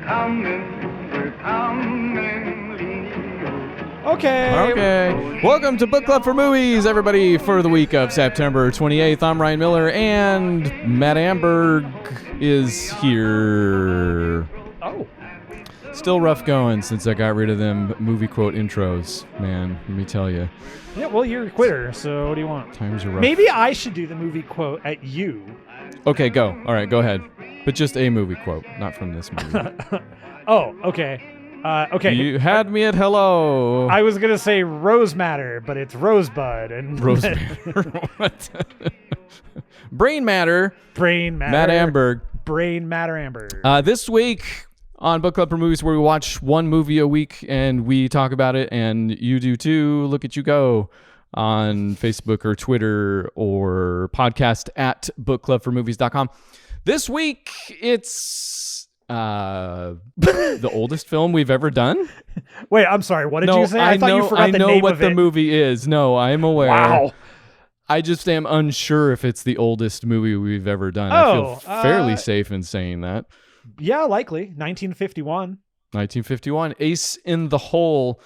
we're coming, Leo. Okay. Welcome to Book Club for Movies, everybody, for the week of September 28th. I'm Ryan Miller, and Matt Amberg is here. Oh. Still rough going since I got rid of them movie quote intros, man. Let me tell you. Yeah, well, you're a quitter, so what do you want? Times are rough. Maybe I should do the movie quote at you. Okay, go. All right, go ahead. But just a movie quote, not from this movie. Oh, okay. Okay. You had me at hello. I was gonna say rose matter, but it's rosebud and Rose matter. What? Brain matter. brain matter. Matt Amberg. Brain matter Amber. This week on Book Club for Movies, where we watch one movie a week and we talk about it, and you do too. Look at you go on Facebook or Twitter or podcast at bookclubformovies.com. This week, it's the oldest film we've ever done. Wait, I'm sorry. What did you say? I thought you forgot the name of it. I know what the movie is. No, I'm aware. Wow. I just am unsure if it's the oldest movie we've ever done. I feel fairly safe in saying that. Yeah, likely. 1951. 1951. Ace in the Hole.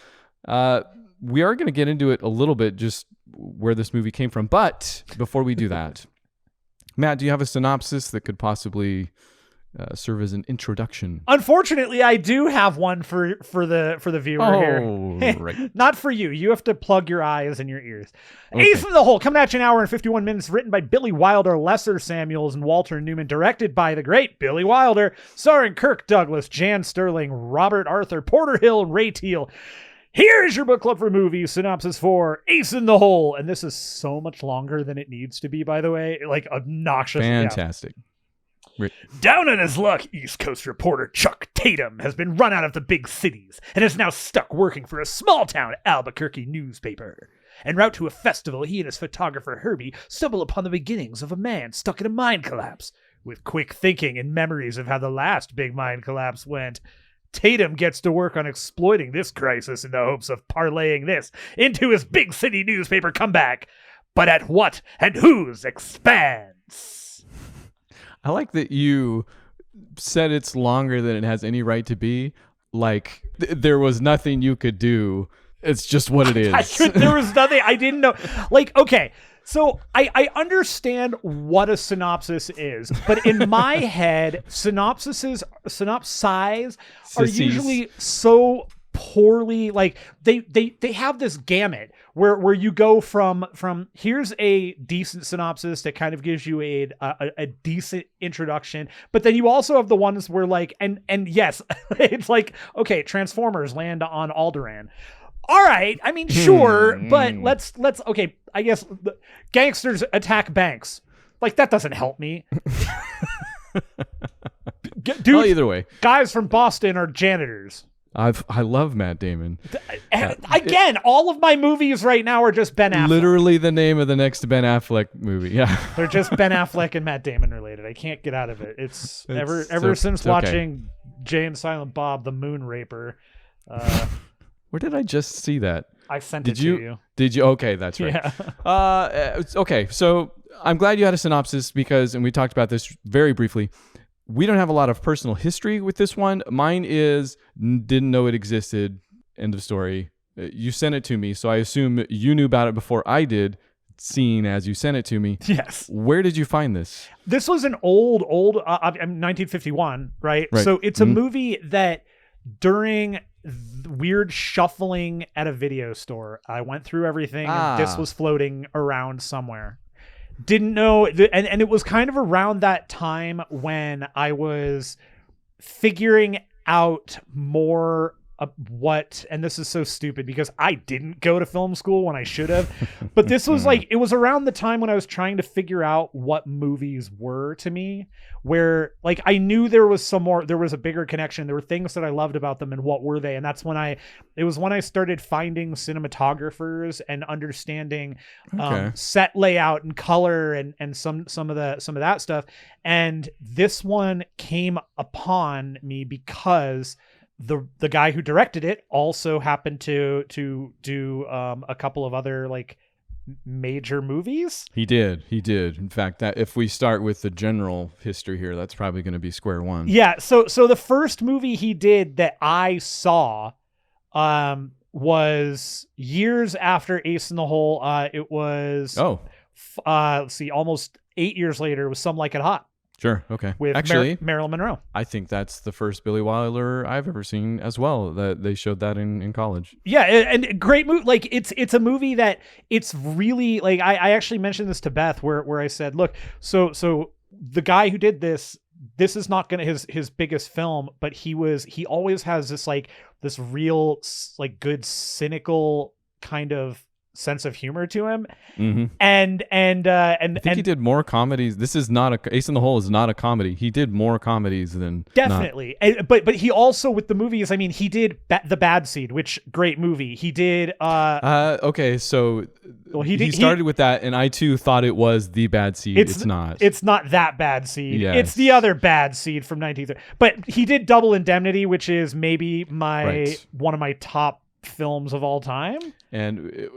We are going to get into it a little bit, just where this movie came from. But before we do that, Matt, do you have a synopsis that could possibly serve as an introduction? Unfortunately, I do have one for the viewer here. Right. Not for you. You have to plug your eyes and your ears. Okay. Ace in the Hole, coming at you an hour and 51 minutes, written by Billy Wilder, Lesser Samuels, and Walter Newman, directed by the great Billy Wilder, starring Kirk Douglas, Jan Sterling, Robert Arthur, Porter Hill, and Ray Teal. Here's your Book Club for Movies synopsis for Ace in the Hole. And this is so much longer than it needs to be, by the way. Like, obnoxious. Fantastic. Yeah. Down on his luck, East Coast reporter Chuck Tatum has been run out of the big cities and is now stuck working for a small-town Albuquerque newspaper. En route to a festival, he and his photographer Herbie stumble upon the beginnings of a man stuck in a mine collapse. With quick thinking and memories of how the last big mine collapse went, Tatum gets to work on exploiting this crisis in the hopes of parlaying this into his big city newspaper comeback. But at what and whose expense? I like that you said it's longer than it has any right to be. Like, there was nothing you could do. It's just what it is. There was nothing. I didn't know. Like, okay. So I understand what a synopsis is, but in my head, synopses are usually so poorly, like they have this gamut where you go from here's a decent synopsis that kind of gives you a decent introduction, but then you also have the ones where like and yes, it's like, okay, Transformers land on Alderaan. All right, I mean, sure, but let's okay, I guess gangsters attack banks. Like, that doesn't help me. Dude, well, either way, guys from Boston are janitors. I love Matt Damon. Again, all of my movies right now are just Ben Affleck. Literally the name of the next Ben Affleck movie. Yeah, they're just Ben Affleck and Matt Damon related. I can't get out of it. It's ever since watching Jay and Silent Bob, the Moon Raper. Where did I just see that? I sent it to you. Did you? Okay, that's right. Yeah. Okay, so I'm glad you had a synopsis because, and we talked about this very briefly, we don't have a lot of personal history with this one. Mine is didn't know it existed. End of story. You sent it to me, so I assume you knew about it before I did, seeing as you sent it to me. Yes. Where did you find this? This was an old 1951, right? So it's a movie that during weird shuffling at a video store, I went through everything and this was floating around somewhere. Didn't know, and it was kind of around that time when I was figuring out more what, and this is so stupid because I didn't go to film school when I should have, but this was like, it was around the time when I was trying to figure out what movies were to me, where like I knew there was a bigger connection. There were things that I loved about them and what were they? And that's when it was when I started finding cinematographers and understanding set layout and color and some of that stuff. And this one came upon me because the guy who directed it also happened to do a couple of other like major movies. He did. In fact, that if we start with the general history here, that's probably going to be square one. Yeah. So the first movie he did that I saw was years after Ace in the Hole. It was let's see, almost 8 years later. It was Some Like It Hot. Sure. Okay. With actually Marilyn Monroe. I think that's the first Billy Wilder I've ever seen as well. That they showed that in college. Yeah, and great movie. Like it's a movie that it's really like I actually mentioned this to Beth where I said, look, so the guy who did this is not gonna his biggest film, but he always has this real like good cynical kind of sense of humor to him. Mm-hmm. And I think he did more comedies. This is not Ace in the Hole is not a comedy. He did more comedies than definitely. But he also with the movies, I mean, he did The Bad Seed, which great movie. He did okay, so he started with that, and I too thought it was The Bad Seed. It's not. It's not That Bad Seed. Yes. It's the other Bad Seed from 1930. But he did Double Indemnity, which is maybe one of my top films of all time. And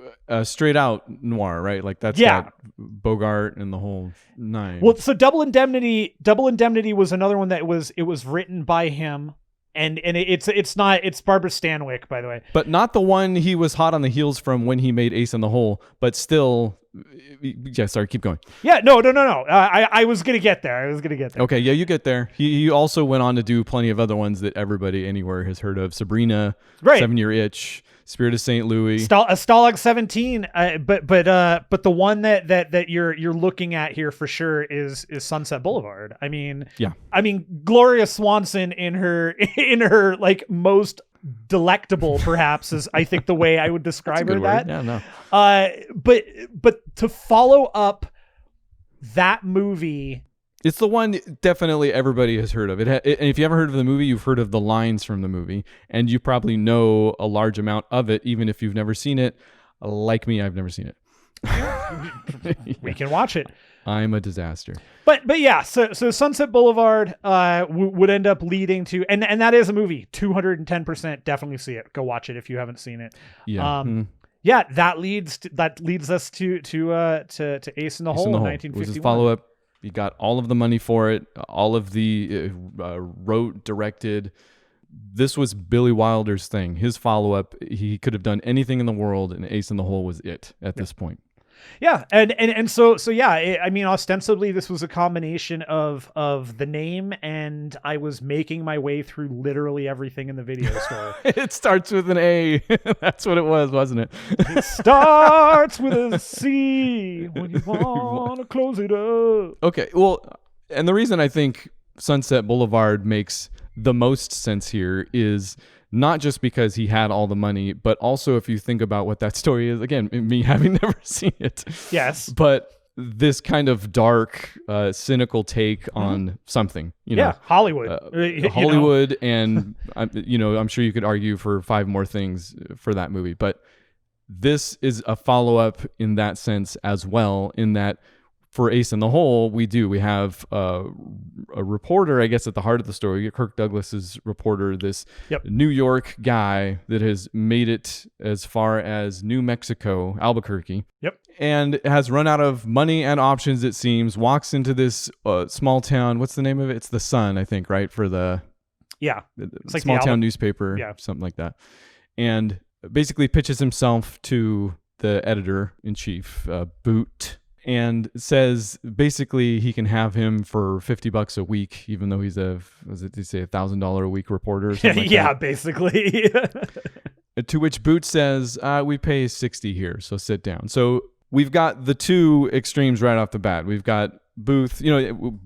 straight out noir, right? Like that's got Bogart and the whole nine. Well, so Double Indemnity was another one that was written by him, and it's Barbara Stanwyck, by the way, but not the one he was hot on the heels from when he made Ace in the Hole, but still. Yeah, sorry, keep going. Yeah, no. I was gonna get there. Okay, yeah, you get there. He also went on to do plenty of other ones that everybody anywhere has heard of: Sabrina, right. 7 Year Itch, Spirit of St. Louis, Stalag 17. But the one that you're looking at here for sure is Sunset Boulevard. I mean, Gloria Swanson in her like most delectable, perhaps, is I think the way I would describe her. That yeah, no. But to follow up that movie, it's the one definitely everybody has heard of. And if you haven't heard of the movie, you've heard of the lines from the movie, and you probably know a large amount of it, even if you've never seen it. Like me, I've never seen it. We can watch it. I'm a disaster. But yeah, so Sunset Boulevard would end up leading to, and that is a movie. 210% definitely see it. Go watch it if you haven't seen it. Yeah. Yeah, that leads us to Ace in the Hole in 1951. It was his follow-up. He got all of the money for it, all of the wrote, directed. This was Billy Wilder's thing. His follow-up, he could have done anything in the world, and Ace in the Hole was it at this point. Yeah, and so yeah, I mean, ostensibly this was a combination of the name, and I was making my way through literally everything in the video store. It starts with an A. That's what it was, wasn't it? It starts with a C when you want to close it up. Okay, well, and the reason I think Sunset Boulevard makes the most sense here is not just because he had all the money, but also if you think about what that story is, again, me having never seen it. Yes. But this kind of dark, cynical take on something, you know. Yeah, Hollywood. Hollywood, and, I'm sure you could argue for 5 more things for that movie. But this is a follow-up in that sense as well, in that for Ace in the Hole, we have a reporter, I guess, at the heart of the story. Kirk Douglas's reporter, this New York guy that has made it as far as New Mexico, Albuquerque. Yep. And has run out of money and options, it seems. Walks into this small town. What's the name of it? It's The Sun, I think, right? For the it's like small town newspaper, something like that. And basically pitches himself to the editor-in-chief, Boot, and says basically he can have him for $50 a week, even though he's $1,000 a week reporter or something like that. Basically. To which Boot says, we pay $60 here, so sit down. So we've got the two extremes right off the bat. We've got Booth,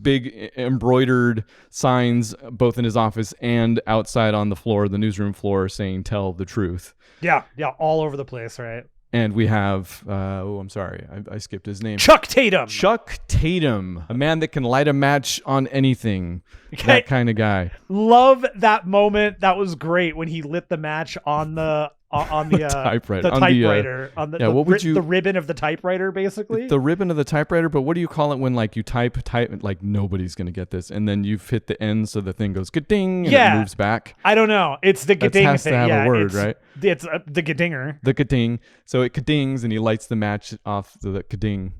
big embroidered signs both in his office and outside on the floor, the newsroom floor, saying tell the truth. Yeah, all over the place, right? And we have, I'm sorry, I skipped his name. Chuck Tatum, a man that can light a match on anything. Okay. That kind of guy. Love that moment. That was great when he lit the match on the on the typewriter. The ribbon of the typewriter, basically. The ribbon of the typewriter, but what do you call it when like you type like nobody's gonna get this, and then you've hit the end so the thing goes ka-ding and it moves back? I don't know. It's the ka-ding has thing. To have a word, right? It's the ka-dinger. The ka-ding. So it ka-dings and he lights the match off the ka-ding.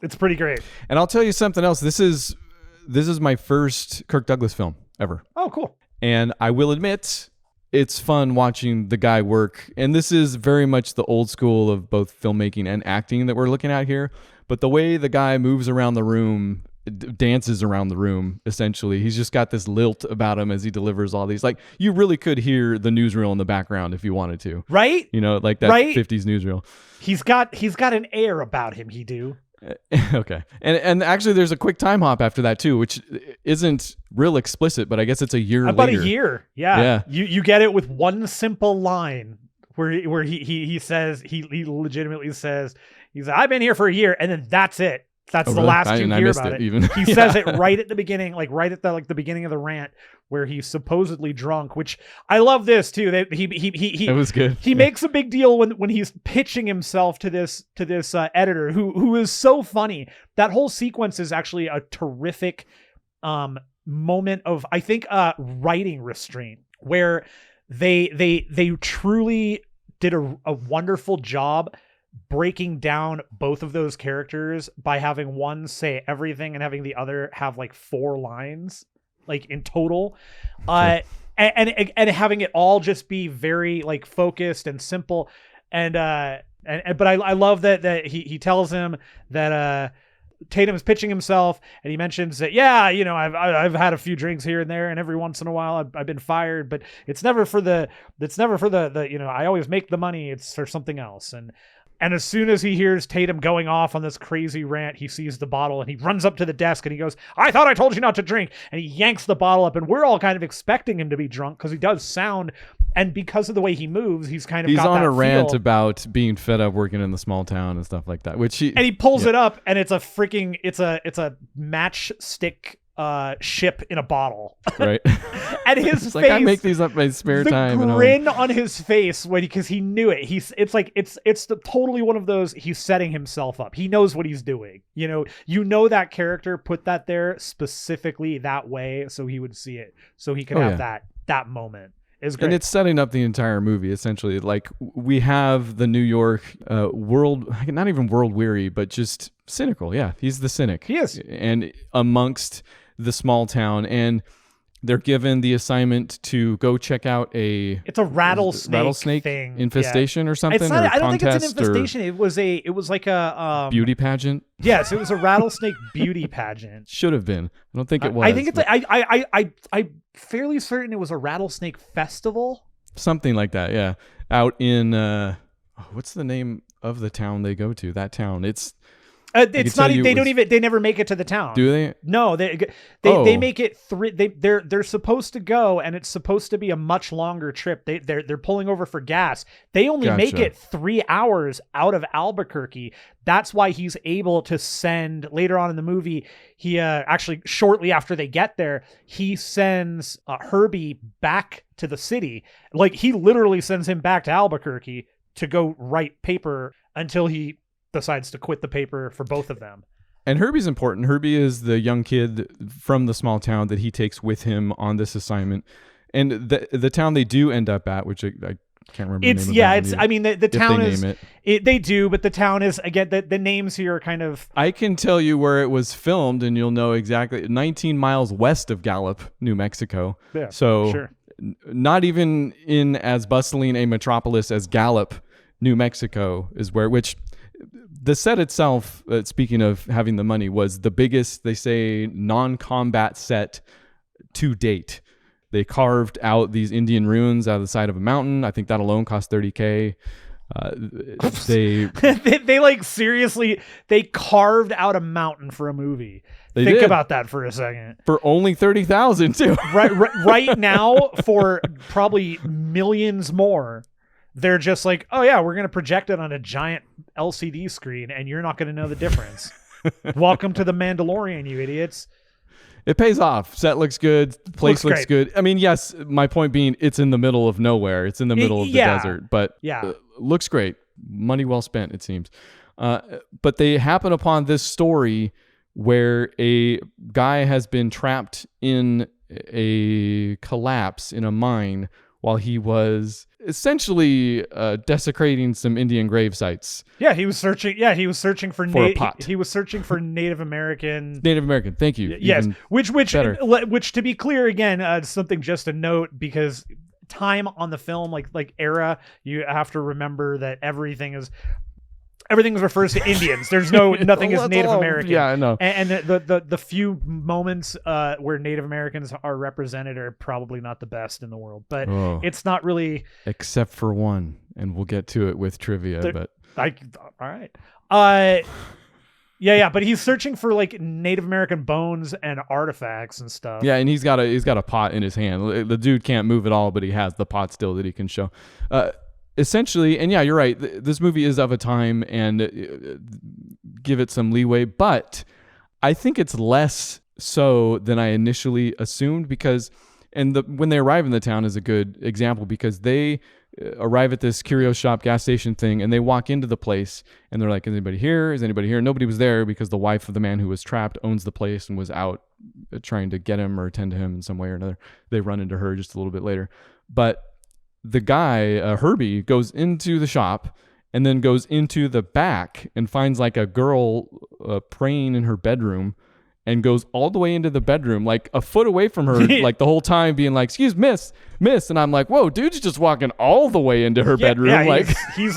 It's pretty great. And I'll tell you something else. This is my first Kirk Douglas film ever. Oh, cool. And I will admit, it's fun watching the guy work. And this is very much the old school of both filmmaking and acting that we're looking at here. But the way the guy moves around the room, dances around the room, essentially. He's just got this lilt about him as he delivers all these. Like, you really could hear the newsreel in the background if you wanted to. Right? You know, like that 50s newsreel. He's got an air about him, he do. Okay. And actually there's a quick time hop after that too, which isn't real explicit, but I guess it's a year about later. A year. Yeah. You get it with one simple line where he says, he legitimately says, he's like, I've been here for a year, and then that's it. That's the last you hear about it. Even. He says it right at the beginning, like right at the beginning of the rant, where he's supposedly drunk. Which I love this too. It was good. He makes a big deal when he's pitching himself to this editor who is so funny. That whole sequence is actually a terrific moment of, I think, writing restraint, where they truly did a wonderful job breaking down both of those characters by having one say everything and having the other have like 4 lines, like in total, and having it all just be very like focused and simple, but I love that he tells him that Tatum is pitching himself, and he mentions that I've had a few drinks here and there, and every once in a while I've been fired, but it's never for the I always make the money, it's for something else. And as soon as he hears Tatum going off on this crazy rant, he sees the bottle and he runs up to the desk and he goes, I thought I told you not to drink. And he yanks the bottle up, and we're all kind of expecting him to be drunk because he does sound, and because of the way he moves, he's on a rant about being fed up working in the small town and stuff like that, and he pulls it up, and it's a matchstick ship in a bottle, right? And his face, like, I make these up in my spare time. The grin on his face because he knew it. It's totally one of those. He's setting himself up. He knows what he's doing. That character put that there specifically that way so he would see it, so he could have that moment. Is great. And it's setting up the entire movie, essentially. Like, we have the New York world, not even world weary, but just cynical. Yeah, he's the cynic. He is. And amongst the small town, and they're given the assignment to go check out it's a rattlesnake thing. Infestation or something. It's not, or I don't think it's an contest infestation. It was like a beauty pageant. Yes, it was a rattlesnake beauty pageant. Should have been. I don't think it was. I think I'm fairly certain it was a rattlesnake festival. Something like that. Yeah, out in what's the name of the town they go to? That town. It's not. They never make it to the town. Do they? No, they make it they're supposed to go, and it's supposed to be a much longer trip. They're pulling over for gas. They only make it 3 hours out of Albuquerque. That's why he's able to send later on in the movie. He actually shortly after they get there, he sends Herbie back to the city. Like, he literally sends him back to Albuquerque to go write paper until he decides to quit the paper for both of them. And Herbie's important. Herbie is the young kid from the small town that he takes with him on this assignment. And the town they do end up at, which I can't remember the name of that. I mean, the town they is... name they do, but the town is, again, the names here are kind of... I can tell you where it was filmed, and you'll know exactly. 19 miles west of Gallup, New Mexico. Yeah, so sure. Not even in as bustling a metropolis as Gallup, New Mexico is where... which... The set itself, speaking of having the money, was the biggest, they say, non-combat set to date. They carved out these Indian ruins out of the side of a mountain. I think that alone cost $30K. They like, seriously, they carved out a mountain for a movie. Think about that for a second. For only $30,000 too. right now, for probably millions more. They're just like, oh yeah, we're going to project it on a giant LCD screen, and you're not going to know the difference. Welcome to The Mandalorian, you idiots. It pays off. Set looks good. Place looks good. I mean, yes, my point being, it's in the middle of nowhere. It's in the middle of the desert, but looks great. Money well spent, it seems. But they happen upon this story where a guy has been trapped in a collapse in a mine while he was essentially desecrating some Indian grave sites. Yeah, he was searching. Yeah, he was searching for a pot. He was searching for Native American. Native American. Thank you. Yes, which better. Which to be clear again, something just to note, because time on the film, like era, you have to remember that everything refers to Indians. There's nothing is Native American. Yeah, I know. And the few moments where Native Americans are represented are probably not the best in the world. But it's not really, except for one, and we'll get to it with trivia. All right. Yeah. But he's searching for like Native American bones and artifacts and stuff. Yeah, and he's got a pot in his hand. The dude can't move at all, but he has the pot still that he can show. Essentially, and yeah, you're right. This movie is of a time, and give it some leeway, but I think it's less so than I initially assumed, because, when they arrive in the town is a good example, because they arrive at this curio shop gas station thing, and they walk into the place, and they're like, "Is anybody here? Is anybody here?" Nobody was there, because the wife of the man who was trapped owns the place and was out trying to get him or attend to him in some way or another. They run into her just a little bit later, but the guy, Herbie, goes into the shop and then goes into the back and finds like a girl praying in her bedroom, and goes all the way into the bedroom, like a foot away from her, like the whole time being like, "Excuse miss." And I'm like, whoa, dude's just walking all the way into her bedroom. Yeah, he's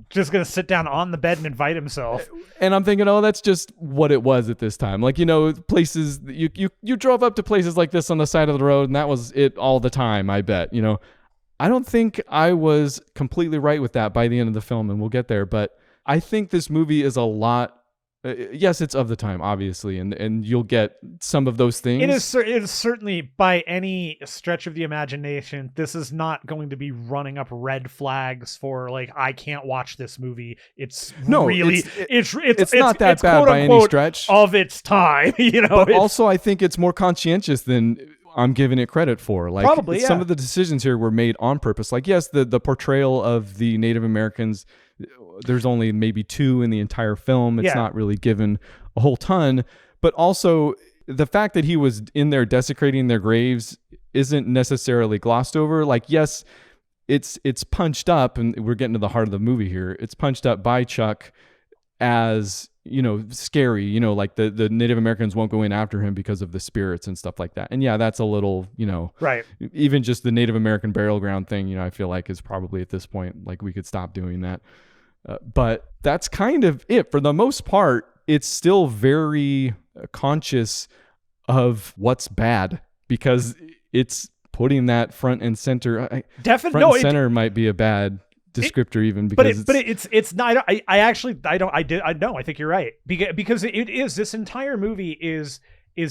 just going to sit down on the bed and invite himself. And I'm thinking, that's just what it was at this time. Like, places, you drove up to places like this on the side of the road, and that was it all the time, I bet, I don't think I was completely right with that by the end of the film, and we'll get there. But I think this movie is a lot. Yes, it's of the time, obviously, and you'll get some of those things. It is certainly, by any stretch of the imagination, this is not going to be running up red flags for like, I can't watch this movie. It's not that bad by any stretch of its time. But also, I think it's more conscientious than I'm giving it credit for. Like, probably, yeah. Some of the decisions here were made on purpose. Like, yes, the portrayal of the Native Americans, there's only maybe 2 in the entire film. It's not really given a whole ton. But also, the fact that he was in there desecrating their graves isn't necessarily glossed over. Like, yes, it's punched up, and we're getting to the heart of the movie here. It's punched up by Chuck as, scary, like the Native Americans won't go in after him because of the spirits and stuff like that. And yeah, that's a little, right. Even just the Native American burial ground thing, I feel like is probably at this point, like, we could stop doing that. But that's kind of it. For the most part, it's still very conscious of what's bad, because it's putting that front and center. Center might be a bad descriptor, even, because it's not. I think you're right, because it is, this entire movie is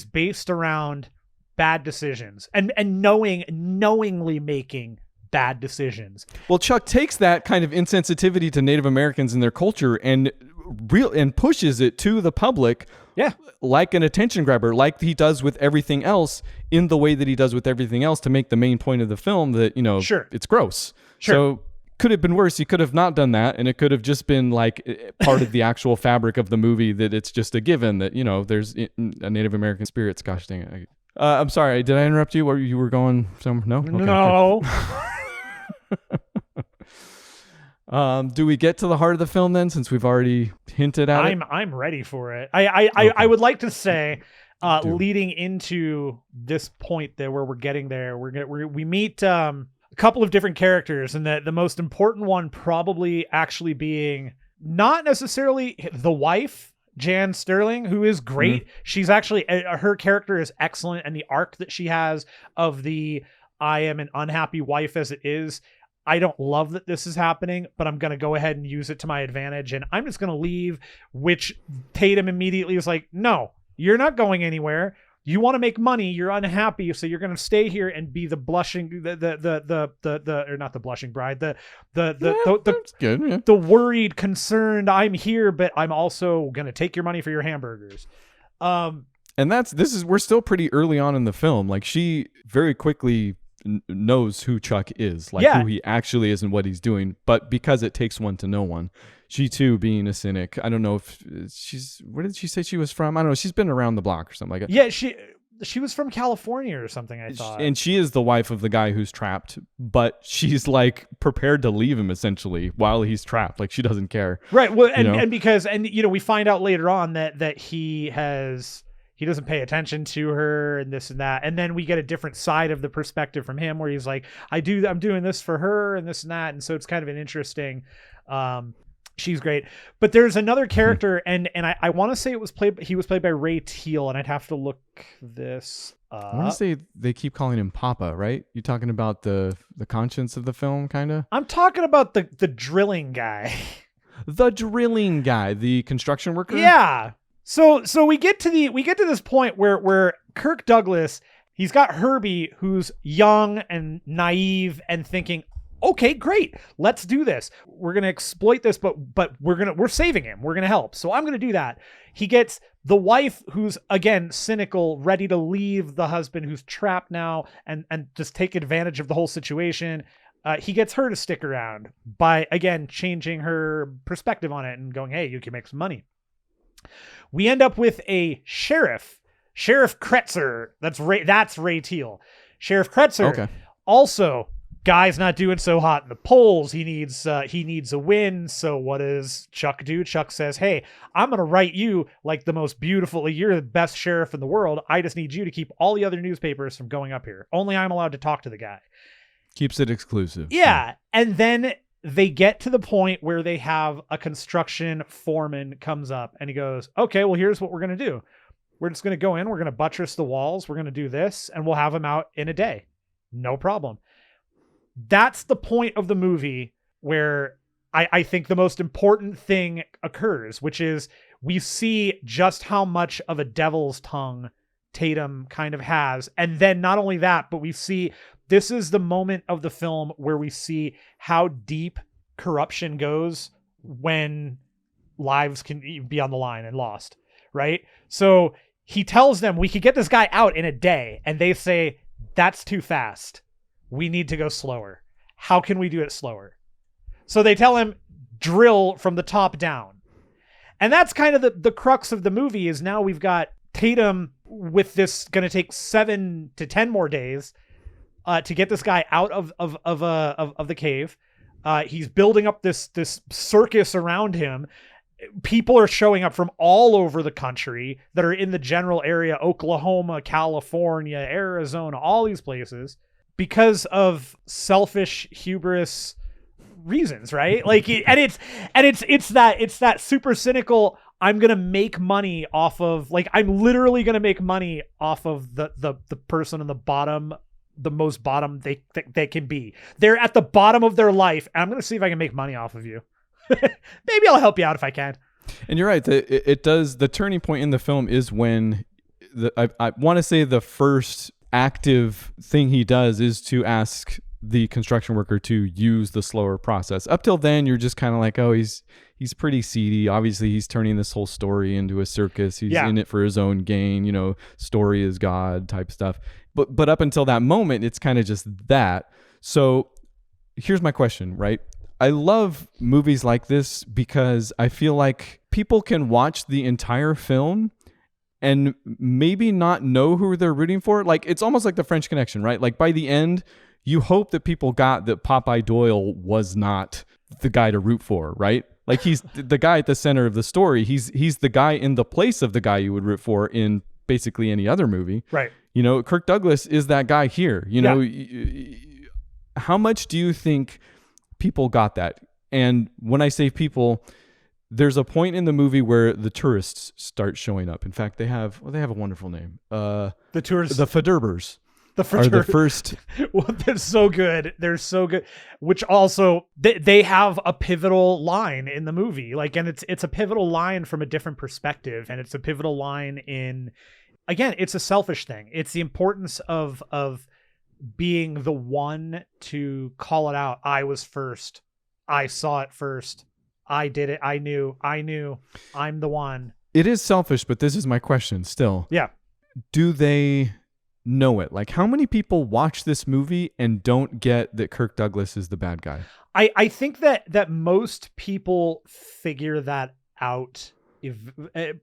based around bad decisions and knowingly making bad decisions. Well, Chuck takes that kind of insensitivity to Native Americans and their culture and pushes it to the public, like an attention grabber, like he does with everything else, in the way that he does with everything else, to make the main point of the film that it's gross. Sure. So could have been worse. He could have not done that, and it could have just been like part of the actual fabric of the movie, that it's just a given that there's a Native American spirits. Gosh dang it! I'm sorry. Did I interrupt you? Where you were going somewhere? No. Okay, no. Do we get to the heart of the film then, since we've already hinted at it? I'm ready for it. I would like to say, leading into this point there where we're getting there, we meet a couple of different characters, and the most important one probably actually being not necessarily the wife, Jan Sterling, who is great. Mm-hmm. She's actually, her character is excellent, and the arc that she has of the I am an unhappy wife as it is, I don't love that this is happening, but I'm going to go ahead and use it to my advantage, and I'm just going to leave, which Tatum immediately is like, no, you're not going anywhere. You want to make money. You're unhappy, so you're going to stay here and be the blushing, or not the blushing bride, the worried, concerned. I'm here, but I'm also going to take your money for your hamburgers. And we're still pretty early on in the film. Like, she very quickly knows who Chuck is, like who he actually is and what he's doing. But because it takes one to know one, she too, being a cynic, I don't know if where did she say she was from? I don't know. She's been around the block or something like that. Yeah, she was from California or something, I thought. And she is the wife of the guy who's trapped, but she's like prepared to leave him essentially while he's trapped. Like, she doesn't care. Right. Well, and because we find out later on that he doesn't pay attention to her and this and that. And then we get a different side of the perspective from him where he's like, I'm doing this for her and this and that. And so it's kind of an interesting, she's great. But there's another character and I want to say he was played by Ray Teal, and I'd have to look this up. I want to say they keep calling him Papa, right? You talking about the conscience of the film, kind of? I'm talking about the drilling guy. The drilling guy, the construction worker? Yeah. So we get to this point where Kirk Douglas, he's got Herbie, who's young and naive and thinking, okay, great, let's do this. We're gonna exploit this, but we're saving him. We're gonna help. So I'm gonna do that. He gets the wife, who's again cynical, ready to leave the husband who's trapped now and just take advantage of the whole situation. He gets her to stick around by again changing her perspective on it and going, hey, you can make some money. We end up with a Sheriff Kretzer. That's Ray Teal. Sheriff Kretzer. Okay. Also, guy's not doing so hot in the polls. He needs a win. So what does Chuck do? Chuck says, hey, I'm going to write you like the most beautiful. You're the best sheriff in the world. I just need you to keep all the other newspapers from going up here. Only I'm allowed to talk to the guy. Keeps it exclusive. Yeah. And then they get to the point where they have a construction foreman comes up and he goes, okay, well, here's what we're going to do. We're just going to go in. We're going to buttress the walls. We're going to do this and we'll have him out in a day. No problem. That's the point of the movie where I think the most important thing occurs, which is we see just how much of a devil's tongue Tatum kind of has. And then not only that, but we see this is the moment of the film where we see how deep corruption goes when lives can be on the line and lost, right? So he tells them we could get this guy out in a day, and they say, that's too fast. We need to go slower. How can we do it slower? So they tell him, drill from the top down. And that's kind of the crux of the movie is now we've got Tatum with this going to take 7 to 10 more days to get this guy out of the cave. He's building up this circus around him. People are showing up from all over the country that are in the general area, Oklahoma, California, Arizona, all these places, because of selfish hubris reasons, right? Like, it's that super cynical, I'm going to make money off of, like, I'm literally going to make money off of the person on the bottom, the most bottom they can be. They're at the bottom of their life. And I'm going to see if I can make money off of you. Maybe I'll help you out if I can. And you're right. It does. The turning point in the film is when I want to say the first active thing he does is to ask the construction worker to use the slower process. Up till then, you're just kind of like, oh, he's pretty seedy. Obviously, he's turning this whole story into a circus. He's in it for his own gain. You know, story is God type stuff. But up until that moment, it's kind of just that. So here's my question, right? I love movies like this because I feel like people can watch the entire film and maybe not know who they're rooting for. Like, it's almost like the French Connection, right? Like, by the end, you hope that people got that Popeye Doyle was not the guy to root for, right? Like, he's the guy at the center of the story. He's the guy in the place of the guy you would root for in basically any other movie. Right. You know, Kirk Douglas is that guy here. You know, how much do you think people got that? And when I say people, there's a point in the movie where the tourists start showing up. In fact, they have a wonderful name. The tourists, the Verderbers. Are the first. Well, they're so good. They're so good. Which also they have a pivotal line in the movie. Like, and it's a pivotal line from a different perspective, and it's a pivotal line in. Again, it's a selfish thing. It's the importance of being the one to call it out. I was first. I saw it first. I did it. I knew. I'm the one. It is selfish, but this is my question still. Yeah. do they know it? Like, how many people watch this movie and don't get that Kirk Douglas is the bad guy? I think that most people figure that out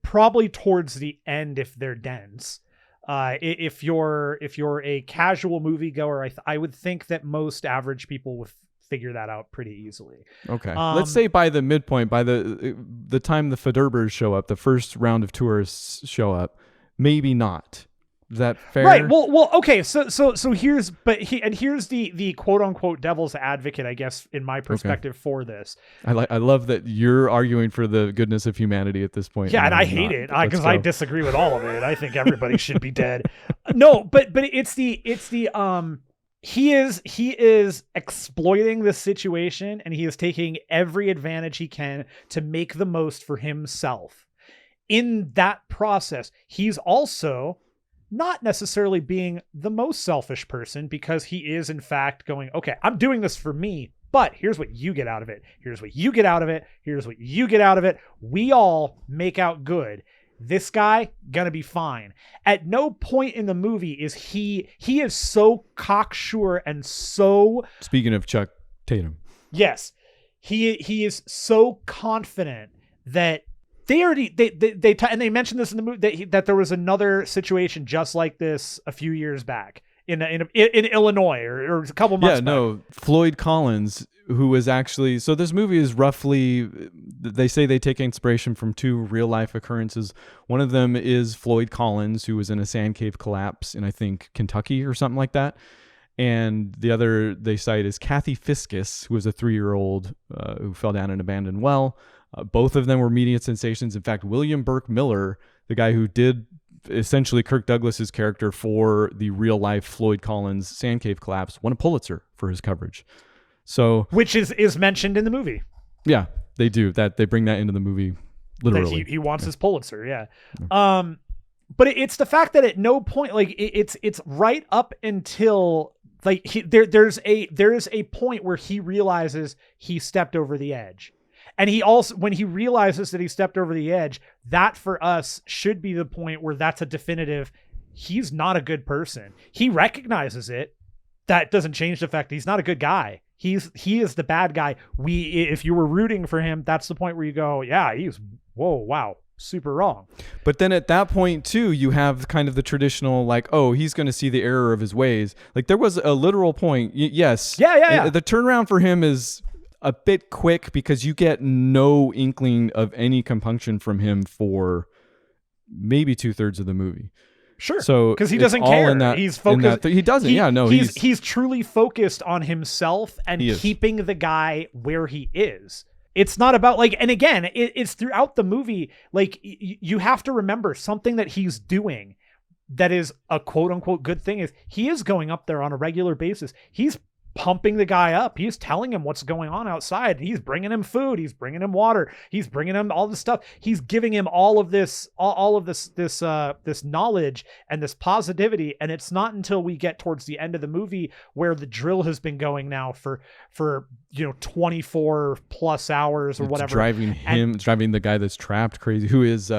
probably towards the end if they're dense. If you're a casual moviegoer, I would think that most average people would figure that out pretty easily. Okay, let's say by the midpoint, by the time the Federbers show up, the first round of tourists show up, maybe not. Is that fair? Right. Well. Okay. So here's the quote unquote devil's advocate, I guess, in my perspective for this. I love that you're arguing for the goodness of humanity at this point. Yeah, and I hate it because I disagree with all of it. I think everybody should be dead. No, but it's the he is exploiting the situation, and he is taking every advantage he can to make the most for himself. In that process, he's also not necessarily being the most selfish person, because he is in fact going, okay, I'm doing this for me, but here's what you get out of it. Here's what you get out of it. Here's what you get out of it. We all make out good. This guy gonna be fine. At no point in the movie is he is so cocksure and so, speaking of Chuck Tatum. Yes. He is so confident that they mentioned this in the movie, that there was another situation just like this a few years back in Illinois or a couple months back. No, Floyd Collins, who was actually, so this movie is roughly, they say they take inspiration from two real life occurrences. One of them is Floyd Collins, who was in a sand cave collapse in, I think, Kentucky or something like that. And the other they cite is Kathy Fiscus, who was a 3-year-old who fell down an abandoned well. Both of them were media sensations. In fact, William Burke Miller, the guy who did essentially Kirk Douglas's character for the real life Floyd Collins sand cave collapse, won a Pulitzer for his coverage. So, which is mentioned in the movie. Yeah, they do that. They bring that into the movie literally. He wants his Pulitzer. Yeah. But it's the fact that at no point, like it's right up until like there's a point where he realizes he stepped over the edge. And he also, when he realizes that he stepped over the edge, that for us should be the point where that's a definitive, he's not a good person. He recognizes it. That doesn't change the fact that he's not a good guy. He is the bad guy. If you were rooting for him, that's the point where you go, yeah, wow, super wrong. But then at that point too, you have kind of the traditional, like, oh, he's going to see the error of his ways. Like there was a literal point. Yes. Yeah. The turnaround for him is a bit quick because you get no inkling of any compunction from him for maybe 2/3 of the movie. Sure. So because he doesn't care. He's focused. He doesn't. He's truly focused on himself and keeping the guy where he is. It's not about like, and again, it's throughout the movie. Like you have to remember something that he's doing that is a quote unquote good thing is he is going up there on a regular basis. He's pumping the guy up. He's telling him what's going on outside. He's bringing him food. He's bringing him water. He's bringing him all this stuff. He's giving him all of this knowledge and this positivity. And it's not until we get towards the end of the movie where the drill has been going now for 24 plus hours or whatever. Driving the guy that's trapped crazy. Who is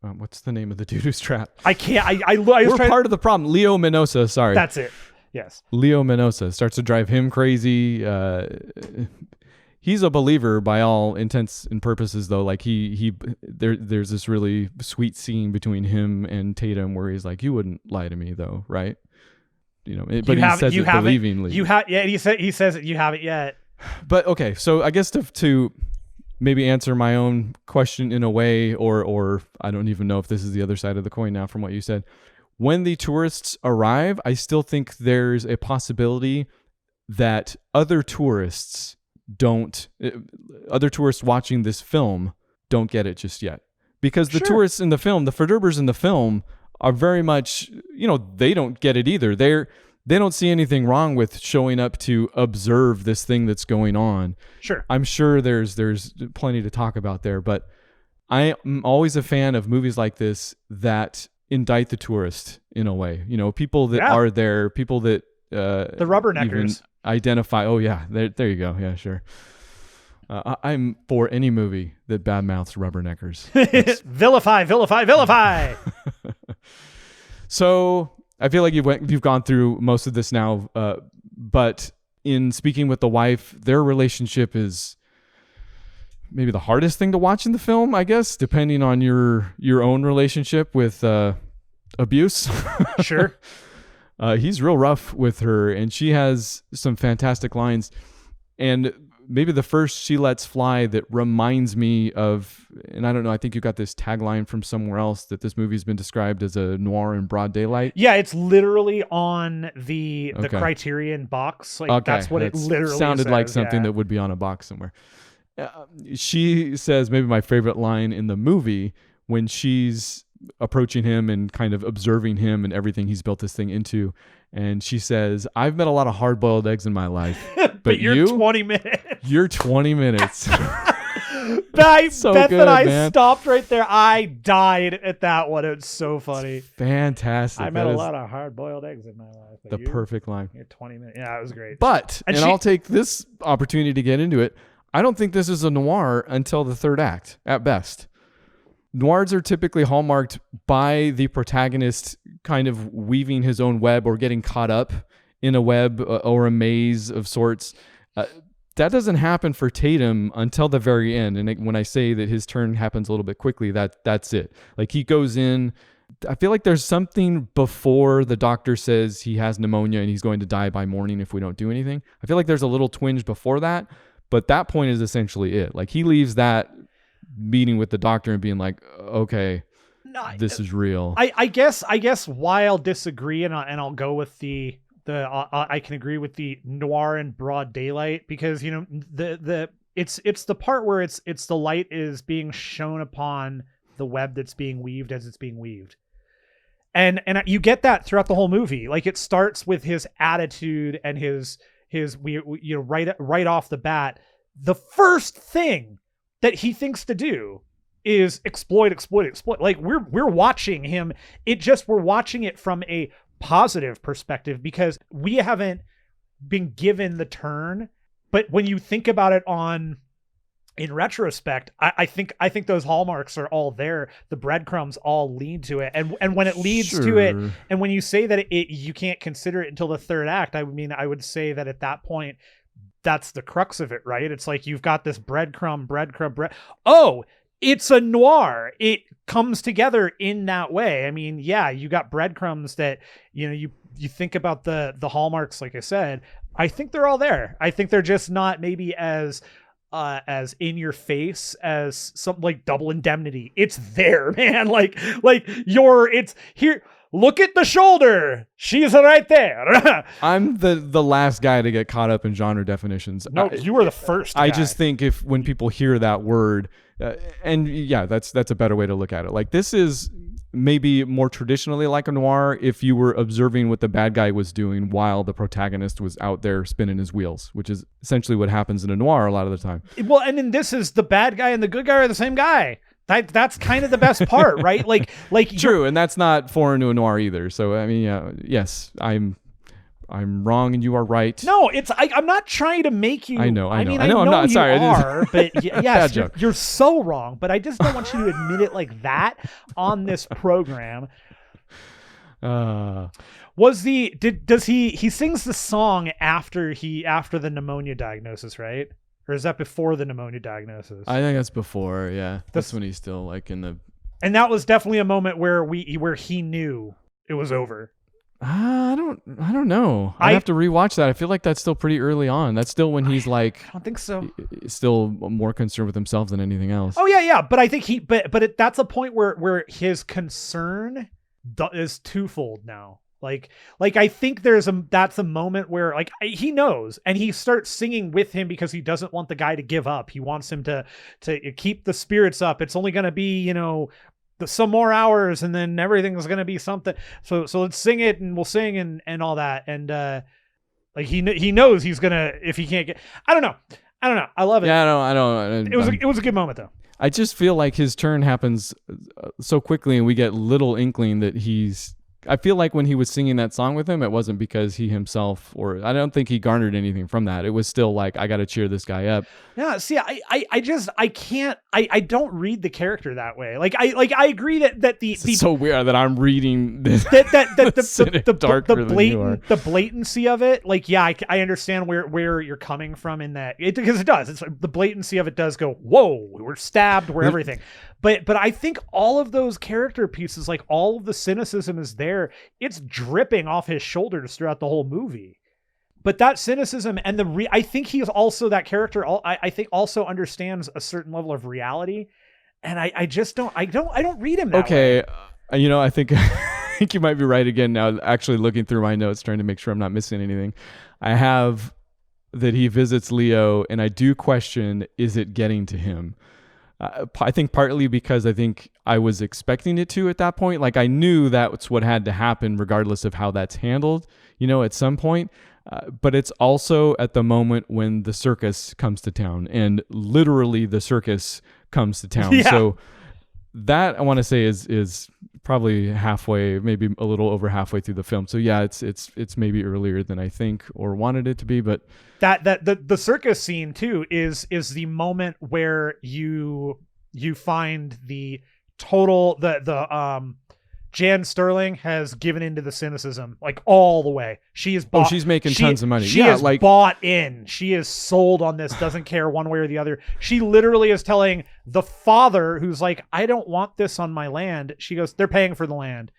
what's the name of the dude who's trapped? I can't. We're part of the problem. Leo Minosa. Sorry. That's it. Yes. Leo Minosa starts to drive him crazy. He's a believer by all intents and purposes, though. Like there's this really sweet scene between him and Tatum where he's like, "You wouldn't lie to me, though, right?" But he says it believingly. He says it. You haven't yet. But okay, so I guess to maybe answer my own question in a way, or I don't even know if this is the other side of the coin now from what you said. When the tourists arrive, I still think there's a possibility that other tourists watching this film don't get it just yet. Because the tourists in the film, the Verderbers in the film, are very much, they don't get it either. They don't see anything wrong with showing up to observe this thing that's going on. Sure. I'm sure there's plenty to talk about there, but I am always a fan of movies like this that indict the tourist in a way, people that are there, people that the rubberneckers identify. Oh yeah, there you go. Yeah, sure. I'm for any movie that badmouths rubberneckers. Vilify. So I feel like you've gone through most of this now, but in speaking with the wife, their relationship is maybe the hardest thing to watch in the film, I guess, depending on your own relationship with abuse. Sure. He's real rough with her, and she has some fantastic lines. And maybe the first she lets fly that reminds me of, and I don't know, I think you got this tagline from somewhere else that this movie's been described as a noir in broad daylight. Yeah, it's literally on the Criterion box. Like that's what it literally sounded says, like something that would be on a box somewhere. She says maybe my favorite line in the movie when she's approaching him and kind of observing him and everything he's built this thing into. And she says, I've met a lot of hard-boiled eggs in my life, but you're 20 minutes. You're 20 minutes. Beth so good, and I man. stopped right there. I died at that one. It's so funny. It's fantastic. I met a lot of hard-boiled eggs in my life. The perfect line. You're 20 minutes. Yeah, it was great. But, and I'll take this opportunity to get into it, I don't think this is a noir until the third act, at best. Noirs are typically hallmarked by the protagonist kind of weaving his own web or getting caught up in a web or a maze of sorts. That doesn't happen for Tatum until the very end. And when I say that his turn happens a little bit quickly, that's it. Like he goes in, I feel like there's something before the doctor says he has pneumonia and he's going to die by morning if we don't do anything. I feel like there's a little twinge before that, but that point is essentially it. Like he leaves that meeting with the doctor and being like, okay, this is real. I guess why I'll disagree and I'll go with I can agree with the noir in broad daylight, because it's the part where it's the light is being shown upon the web that's being weaved as it's being weaved. And you get that throughout the whole movie. Like it starts with his attitude and his right off the bat, the first thing that he thinks to do is exploit. Like we're watching him. We're watching it from a positive perspective because we haven't been given the turn. But when you think about it in retrospect, I think those hallmarks are all there. The breadcrumbs all lead to it. And when it leads to it, and when you say that you can't consider it until the third act, I mean, I would say that at that point, that's the crux of it, right? It's like you've got this breadcrumb. Oh, it's a noir. It comes together in that way. I mean, yeah, you got breadcrumbs that, you think about the hallmarks, like I said, I think they're all there. I think they're just not maybe as in your face as something like Double Indemnity. It's there, man. It's here. Look at the shoulder. She's right there. I'm the last guy to get caught up in genre definitions. No, you were the first guy. I just think when people hear that word, and yeah, that's a better way to look at it. Like this is maybe more traditionally like a noir if you were observing what the bad guy was doing while the protagonist was out there spinning his wheels, which is essentially what happens in a noir a lot of the time. Well, and then this is the bad guy and the good guy are the same guy. That's kind of the best part, right? Like true, and that's not foreign to a noir either. So I mean, yeah, yes, I'm wrong and you are right. No, I'm not trying to make you. I know. I'm not sorry. But yes, you're so wrong. But I just don't want you to admit it like that on this program. Does he sings the song after the pneumonia diagnosis, right? Or is that before the pneumonia diagnosis? I think that's before, yeah. That's when he's still like in the... And that was definitely a moment where he knew it was over. I don't know. I have to rewatch that. I feel like that's still pretty early on. That's still when he's like... I don't think so. Still more concerned with himself than anything else. Oh, yeah. But I think that's a point where his concern is twofold now. Like I think that's a moment where like he knows and he starts singing with him because he doesn't want the guy to give up. He wants him to keep the spirits up. It's only going to be, some more hours and then everything's going to be something. So let's sing it and we'll sing and all that. And like he knows he's going to, if he can't get, I don't know. I love it. Yeah, I don't. It was a good moment though. I just feel like his turn happens so quickly and we get little inkling that he's I feel like when he was singing that song with him, it wasn't because he himself, or I don't think he garnered anything from that. It was still like, I got to cheer this guy up. Yeah. See, I can't, I don't read the character that way. I agree that It's so weird that I'm reading this. The blatancy of it. Like, yeah, I understand where you're coming from in that, because it does. It's the blatancy of it does go, whoa, we're stabbed, we're everything. But I think all of those character pieces, like all of the cynicism is there. It's dripping off his shoulders throughout the whole movie. But that cynicism and I think he is also that character. I think also understands a certain level of reality, and I just don't read him that way. I think I think you might be right again now. Actually, looking through my notes, trying to make sure I'm not missing anything. I have that he visits Leo, and I do question: is it getting to him? I think partly because I think I was expecting it to at that point. Like I knew that's what had to happen regardless of how that's handled, at some point. But it's also at the moment when the circus comes to town, and literally the circus comes to town. Yeah. So that I want to say is probably halfway, maybe a little over halfway through the film. So yeah, it's maybe earlier than I think or wanted it to be, but the circus scene too is the moment where you find the total Jan Sterling has given into the cynicism like all the way. She is bought. Oh, she's making tons of money. She is bought in. She is sold on this. Doesn't care one way or the other. She literally is telling the father, who's like, I don't want this on my land. She goes, they're paying for the land.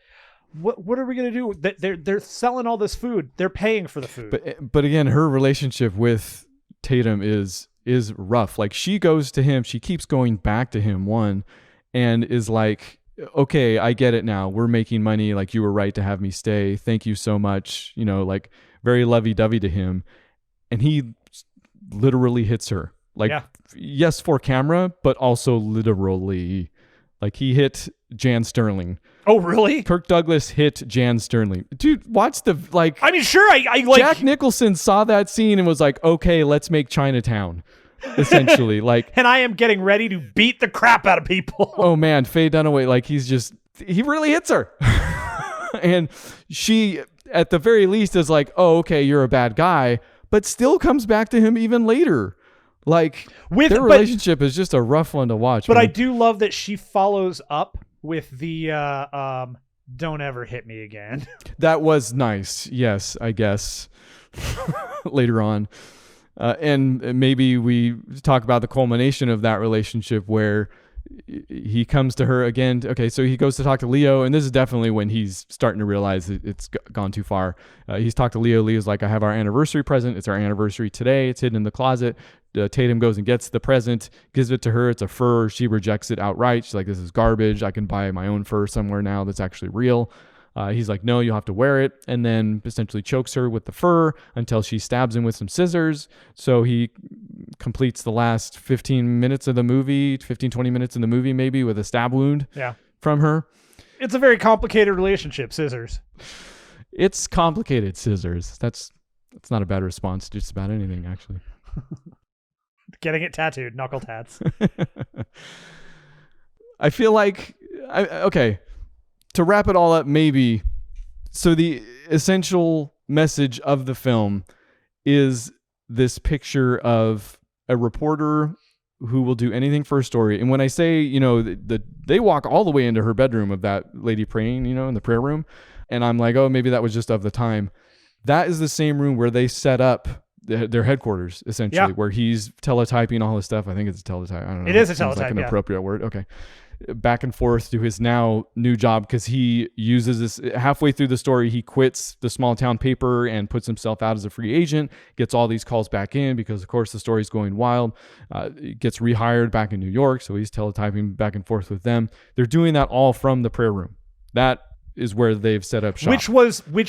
What are we gonna do? They're selling all this food. They're paying for the food. But again, her relationship with Tatum is rough. Like she goes to him, she keeps going back to him, and is like, okay, I get it now. We're making money. Like you were right to have me stay. Thank you so much. Like very lovey-dovey to him. And he literally hits her. Like, yes, for camera, but also literally. Like he hit Jan Sterling. Oh, really? Kirk Douglas hit Jan Sterling. Dude, watch the, like... I mean, sure, I like... Jack Nicholson saw that scene and was like, okay, let's make Chinatown. Essentially, like... And I am getting ready to beat the crap out of people. Oh, man, Faye Dunaway, like, he really hits her. And she, at the very least, is like, oh, okay, you're a bad guy, but still comes back to him even later. Like, their relationship is just a rough one to watch. But man. I do love that she follows up with the don't ever hit me again. That was nice. Yes, I guess. Later on. And maybe we talk about the culmination of that relationship where he comes to her again. Okay, so he goes to talk to Leo, and this is definitely when he's starting to realize it's gone too far. He's talked to Leo. Leo's like, I have our anniversary present. It's our anniversary today. It's hidden in the closet. Tatum goes and gets the present, gives it to her. It's a fur. She rejects it outright. She's like, this is garbage. I can buy my own fur somewhere now that's actually real. He's like, no, you'll have to wear it, and then essentially chokes her with the fur until she stabs him with some scissors. So he completes the last 15 minutes of the movie, 15, 20 minutes in the movie maybe, with a stab wound from her. It's a very complicated relationship, scissors. It's complicated, scissors. That's not a bad response to just about anything, actually. Getting it tattooed, knuckle tats. I feel like, okay, to wrap it all up, maybe. So the essential message of the film is this picture of a reporter who will do anything for a story. And when I say, they walk all the way into her bedroom of that lady praying, in the prayer room. And I'm like, oh, maybe that was just of the time. That is the same room where they set up their headquarters, essentially, where he's teletyping all his stuff. I think it's a teletype. I don't know. It is a teletype, like an appropriate word. Okay. Back and forth to his now new job, because he uses this halfway through the story. He quits the small town paper and puts himself out as a free agent, gets all these calls back in because, of course, the story's going wild. Gets rehired back in New York, so he's teletyping back and forth with them. They're doing that all from the prayer room. That is where they've set up shop. Which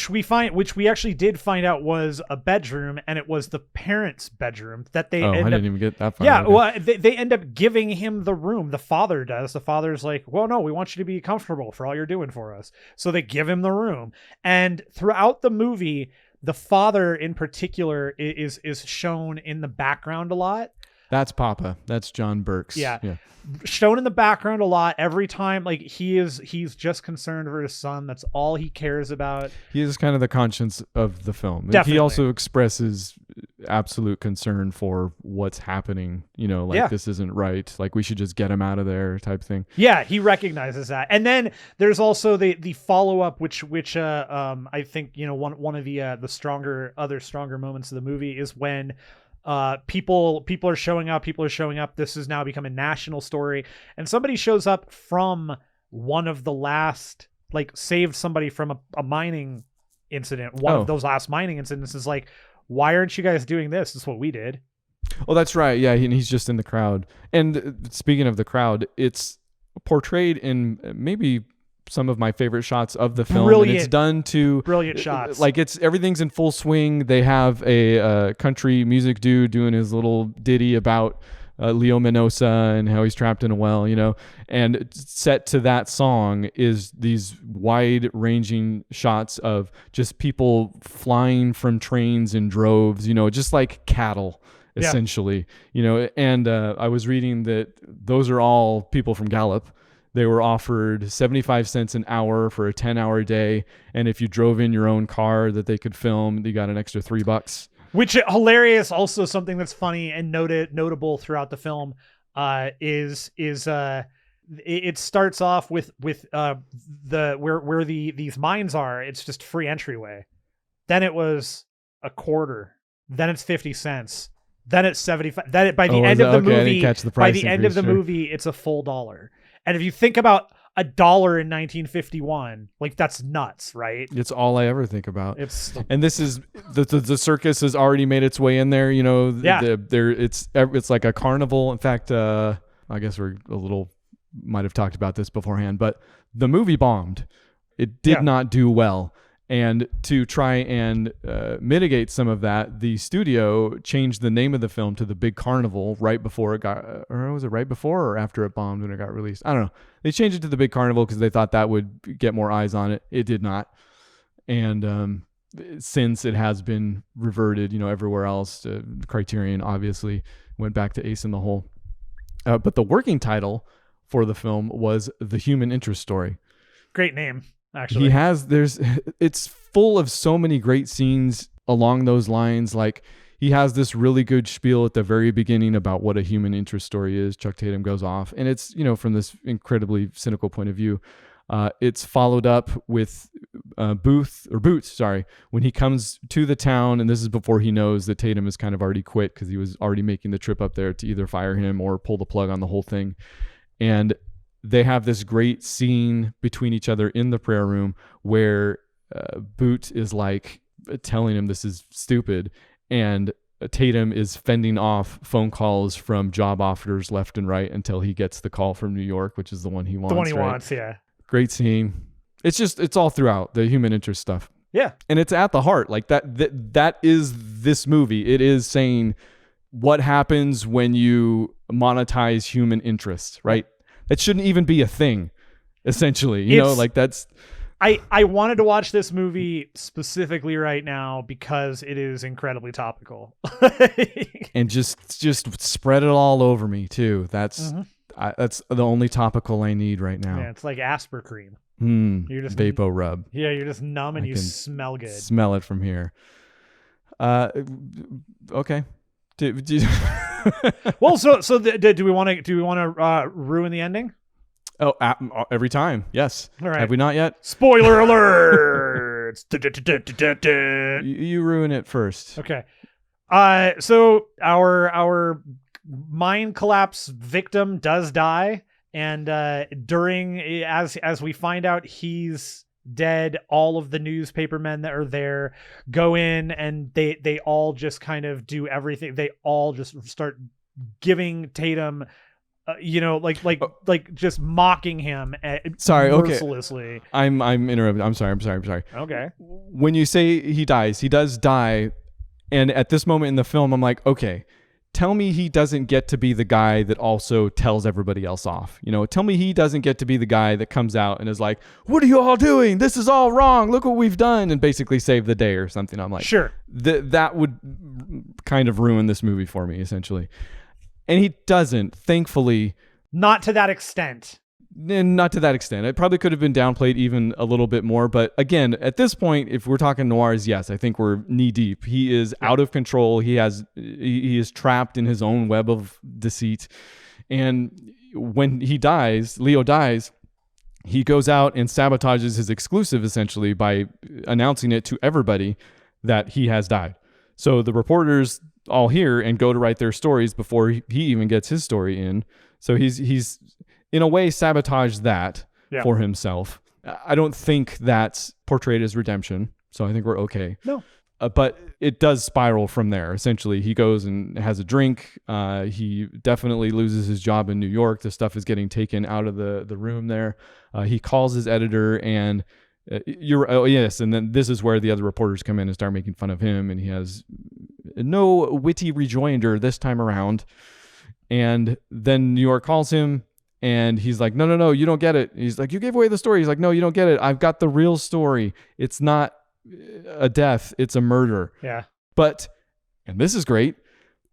we actually did find out was a bedroom, and it was the parents' bedroom that they. I didn't even get that far. Yeah, okay. Well, they end up giving him the room. The father does. The father's like, well, no, we want you to be comfortable for all you're doing for us. So they give him the room, and throughout the movie, the father in particular is shown in the background a lot. That's Papa. That's John Burks. Yeah. Shown in the background a lot every time. Like he's just concerned for his son. That's all he cares about. He is kind of the conscience of the film. Definitely. He also expresses absolute concern for what's happening. This isn't right. Like we should just get him out of there type thing. Yeah, he recognizes that. And then there's also the follow up, which I think one of the stronger moments of the movie is when people are showing up. This has now become a national story, and somebody shows up from one of the last, like, saved somebody from a mining incident. One of those last mining incidents is like, why aren't you guys doing this? This is what we did. Oh, that's right. Yeah, he's just in the crowd. And speaking of the crowd, it's portrayed in maybe some of my favorite shots of the film. Brilliant. And it's done to brilliant shots. Like everything's in full swing. They have a country music dude doing his little ditty about Leo Minosa and how he's trapped in a well, and set to that song is these wide ranging shots of just people flying from trains in droves, just like cattle essentially, and I was reading that those are all people from Gallup. They were offered 75 cents an hour for a 10-hour day. And if you drove in your own car that they could film, you got an extra $3. Which hilarious. Also something that's funny and notable throughout the film is it starts off with where these mines are. It's just free entryway. Then it was a quarter. Then it's 50 cents. Then it's 75. Then by the end of the movie, it's a full $1. And if you think about $1 in 1951, like that's nuts, right? It's all I ever think about. And this is the circus has already made its way in there. It's like a carnival. In fact, I guess might have talked about this beforehand, but the movie bombed. It did not do well. And to try and mitigate some of that, the studio changed the name of the film to The Big Carnival right before it got, or was it right before or after it bombed when it got released? I don't know. They changed it to The Big Carnival because they thought that would get more eyes on it. It did not. And since it has been reverted, everywhere else, Criterion obviously went back to Ace in the Hole. But the working title for the film was The Human Interest Story. Great name. Actually, it's full of so many great scenes along those lines. Like he has this really good spiel at the very beginning about what a human interest story is. Chuck Tatum goes off, and it's, from this incredibly cynical point of view. It's followed up with Boots, when he comes to the town, and this is before he knows that Tatum has kind of already quit because he was already making the trip up there to either fire him or pull the plug on the whole thing. And they have this great scene between each other in the prayer room where Boot is like telling him this is stupid, and Tatum is fending off phone calls from job offers left and right until he gets the call from New York, which is the one he wants. The one he wants, yeah. Great scene. It's all throughout the human interest stuff. Yeah. And it's at the heart. Like that is this movie. It is saying what happens when you monetize human interest, right? It shouldn't even be a thing, essentially. That's... I wanted to watch this movie specifically right now because it is incredibly topical. And just spread it all over me, too. That's that's the only topical I need right now. Yeah, it's like Asper cream. You're just Vapo rub. Yeah, you're just numb and you smell good. Smell it from here. Okay. Well, do we want to ruin the ending? Oh, every time. Yes. All right. Have we not yet? Spoiler alert. You ruin it first. Okay. So our mine collapse victim does die, and as we find out he's dead, all of the newspapermen that are there go in, and they all just kind of do everything. They all just start giving Tatum just mocking him mercilessly. Okay. I'm interrupting. I'm sorry. Okay. When you say he dies, he does die, and at this moment in the film, I'm like, okay, tell me he doesn't get to be the guy that also tells everybody else off. Tell me he doesn't get to be the guy that comes out and is like, what are you all doing? This is all wrong. Look what we've done, and basically save the day or something. I'm like, sure. That would kind of ruin this movie for me, essentially. And he doesn't, thankfully. Not to that extent. Not to that extent. It probably could have been downplayed even a little bit more. But again, at this point, if we're talking noirs, yes, I think we're knee deep. He is out of control. He is trapped in his own web of deceit. And when Leo dies, he goes out and sabotages his exclusive essentially by announcing it to everybody that he has died. So the reporters all hear and go to write their stories before he even gets his story in. So he's in a way sabotaged that for himself. I don't think that's portrayed as redemption. So I think we're okay. No. But it does spiral from there. Essentially, he goes and has a drink. He definitely loses his job in New York. The stuff is getting taken out of the room there. He calls his editor and and then this is where the other reporters come in and start making fun of him, and he has no witty rejoinder this time around. And then New York calls him and he's like, no, you don't get it. He's like, you gave away the story. He's like, no, you don't get it. I've got the real story. It's not a death, it's a murder. Yeah. But, and this is great,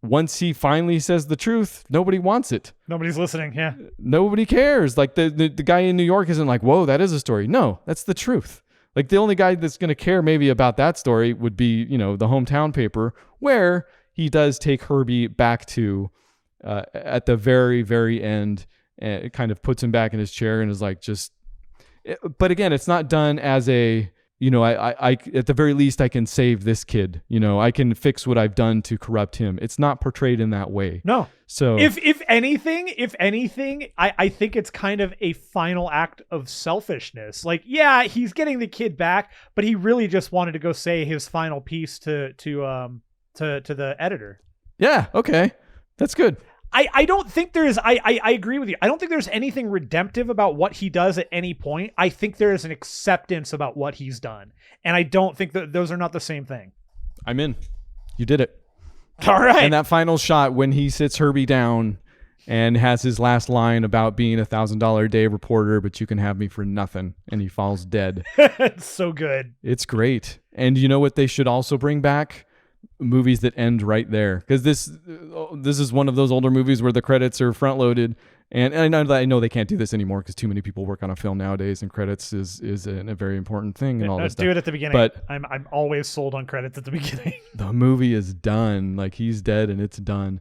once he finally says the truth, nobody wants it. Nobody's listening. Yeah. Nobody cares. Like the guy in New York isn't like, whoa, that is a story. No, that's the truth. Like the only guy that's going to care maybe about that story would be, the hometown paper, where he does take Herbie back to at the very, very end, and it kind of puts him back in his chair and is like, but again, it's not done as a, I at the very least I can save this kid. I can fix what I've done to corrupt him. It's not portrayed in that way. No. So if anything, I think it's kind of a final act of selfishness. Like, yeah, he's getting the kid back, but he really just wanted to go say his final piece to the editor. Yeah. Okay. That's good. I don't think there's, I agree with you. I don't think there's anything redemptive about what he does at any point. I think there is an acceptance about what he's done. And I don't think that those are not the same thing. I'm in. You did it. All right. And that final shot when he sits Herbie down and has his last line about being $1,000 a day reporter, but you can have me for nothing. And he falls dead. It's so good. It's great. And you know what they should also bring back? Movies that end right there, because this is one of those older movies where the credits are front loaded, and I know they can't do this anymore because too many people work on a film nowadays, and credits is a very important thing and all this stuff. Do it at the beginning. But I'm always sold on credits at the beginning. The movie is done, like he's dead and it's done.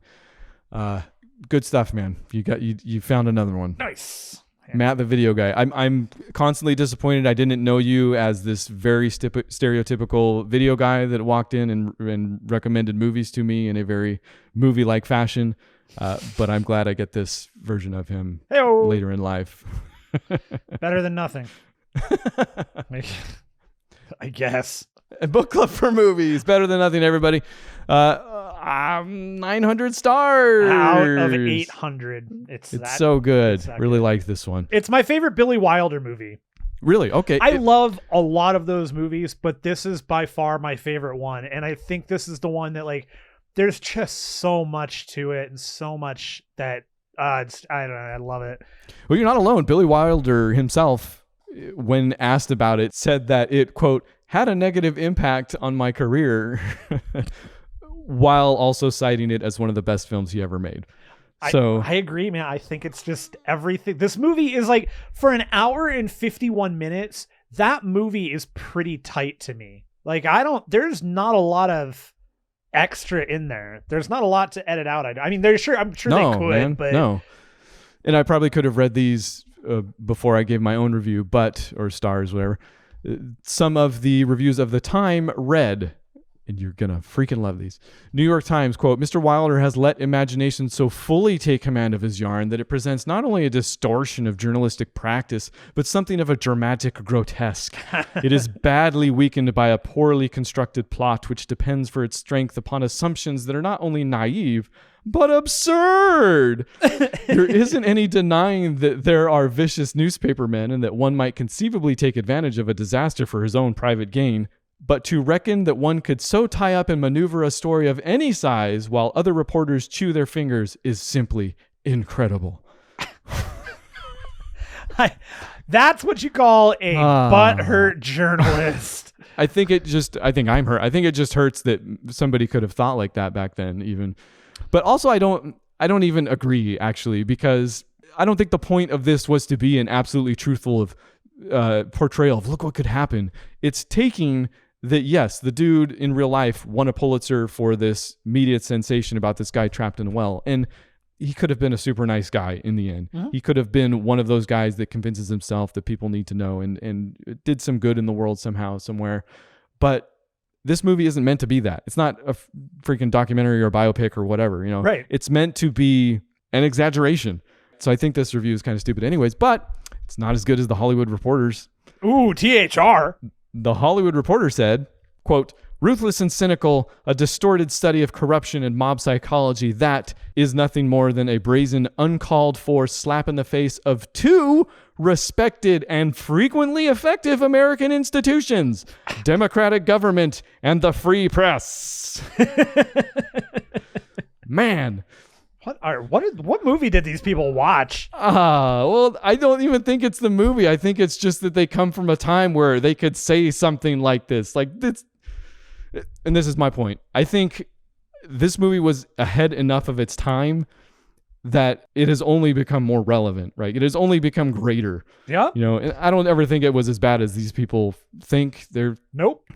Good stuff, man. You found another one. Nice. Matt, the video guy. I'm constantly disappointed I didn't know you as this very stereotypical video guy that walked in and recommended movies to me in a very movie-like fashion. But I'm glad I get this version of him later in life. Better than nothing. I guess. A book club for movies. Better than nothing, everybody. 900 stars out of 800. It's so good. Really like this one. It's my favorite Billy Wilder movie. Really? Okay. I love a lot of those movies, but this is by far my favorite one. And I think this is the one that, like, there's just so much to it and so much that I don't know. I love it. Well, you're not alone. Billy Wilder himself, when asked about it, said that it, quote, had a negative impact on my career, while also citing it as one of the best films he ever made. So I agree, man. I think it's just everything. This movie is like, for an hour and 51 minutes, that movie is pretty tight to me. Like, there's not a lot of extra in there. There's not a lot to edit out. I mean, I'm sure they could, man, but no. And I probably could have read these before I gave my own review, or stars, whatever. Some of the reviews of the time read, and you're going to freaking love these. New York Times, quote, Mr. Wilder has let imagination so fully take command of his yarn that it presents not only a distortion of journalistic practice, but something of a dramatic grotesque. It is badly weakened by a poorly constructed plot, which depends for its strength upon assumptions that are not only naive, but absurd. There isn't any denying that there are vicious newspapermen and that one might conceivably take advantage of a disaster for his own private gain. But to reckon that one could so tie up and maneuver a story of any size while other reporters chew their fingers is simply incredible. That's what you call a butthurt journalist. I think I'm hurt. I think it just hurts that somebody could have thought like that back then even. But also I don't I don't even agree, actually, because I don't think the point of this was to be an absolutely truthful portrayal of look what could happen. It's taking that, yes, the dude in real life won a Pulitzer for this media sensation about this guy trapped in a well. And he could have been a super nice guy in the end. Mm-hmm. He could have been one of those guys that convinces himself that people need to know and did some good in the world somehow, somewhere. But this movie isn't meant to be that. It's not a freaking documentary or biopic or whatever, Right. It's meant to be an exaggeration. So I think this review is kind of stupid anyways, but it's not as good as The Hollywood Reporter's. Ooh, THR. The Hollywood Reporter said, quote, "Ruthless and cynical, a distorted study of corruption and mob psychology that is nothing more than a brazen, uncalled for slap in the face of two respected and frequently effective American institutions, democratic government and the free press." Man. What movie did these people watch? Well, I don't even think it's the movie. I think it's just that they come from a time where they could say something like this. Like this. And this is my point. I think this movie was ahead enough of its time that it has only become more relevant, right? It has only become greater. Yeah. And I don't ever think it was as bad as these people think. They're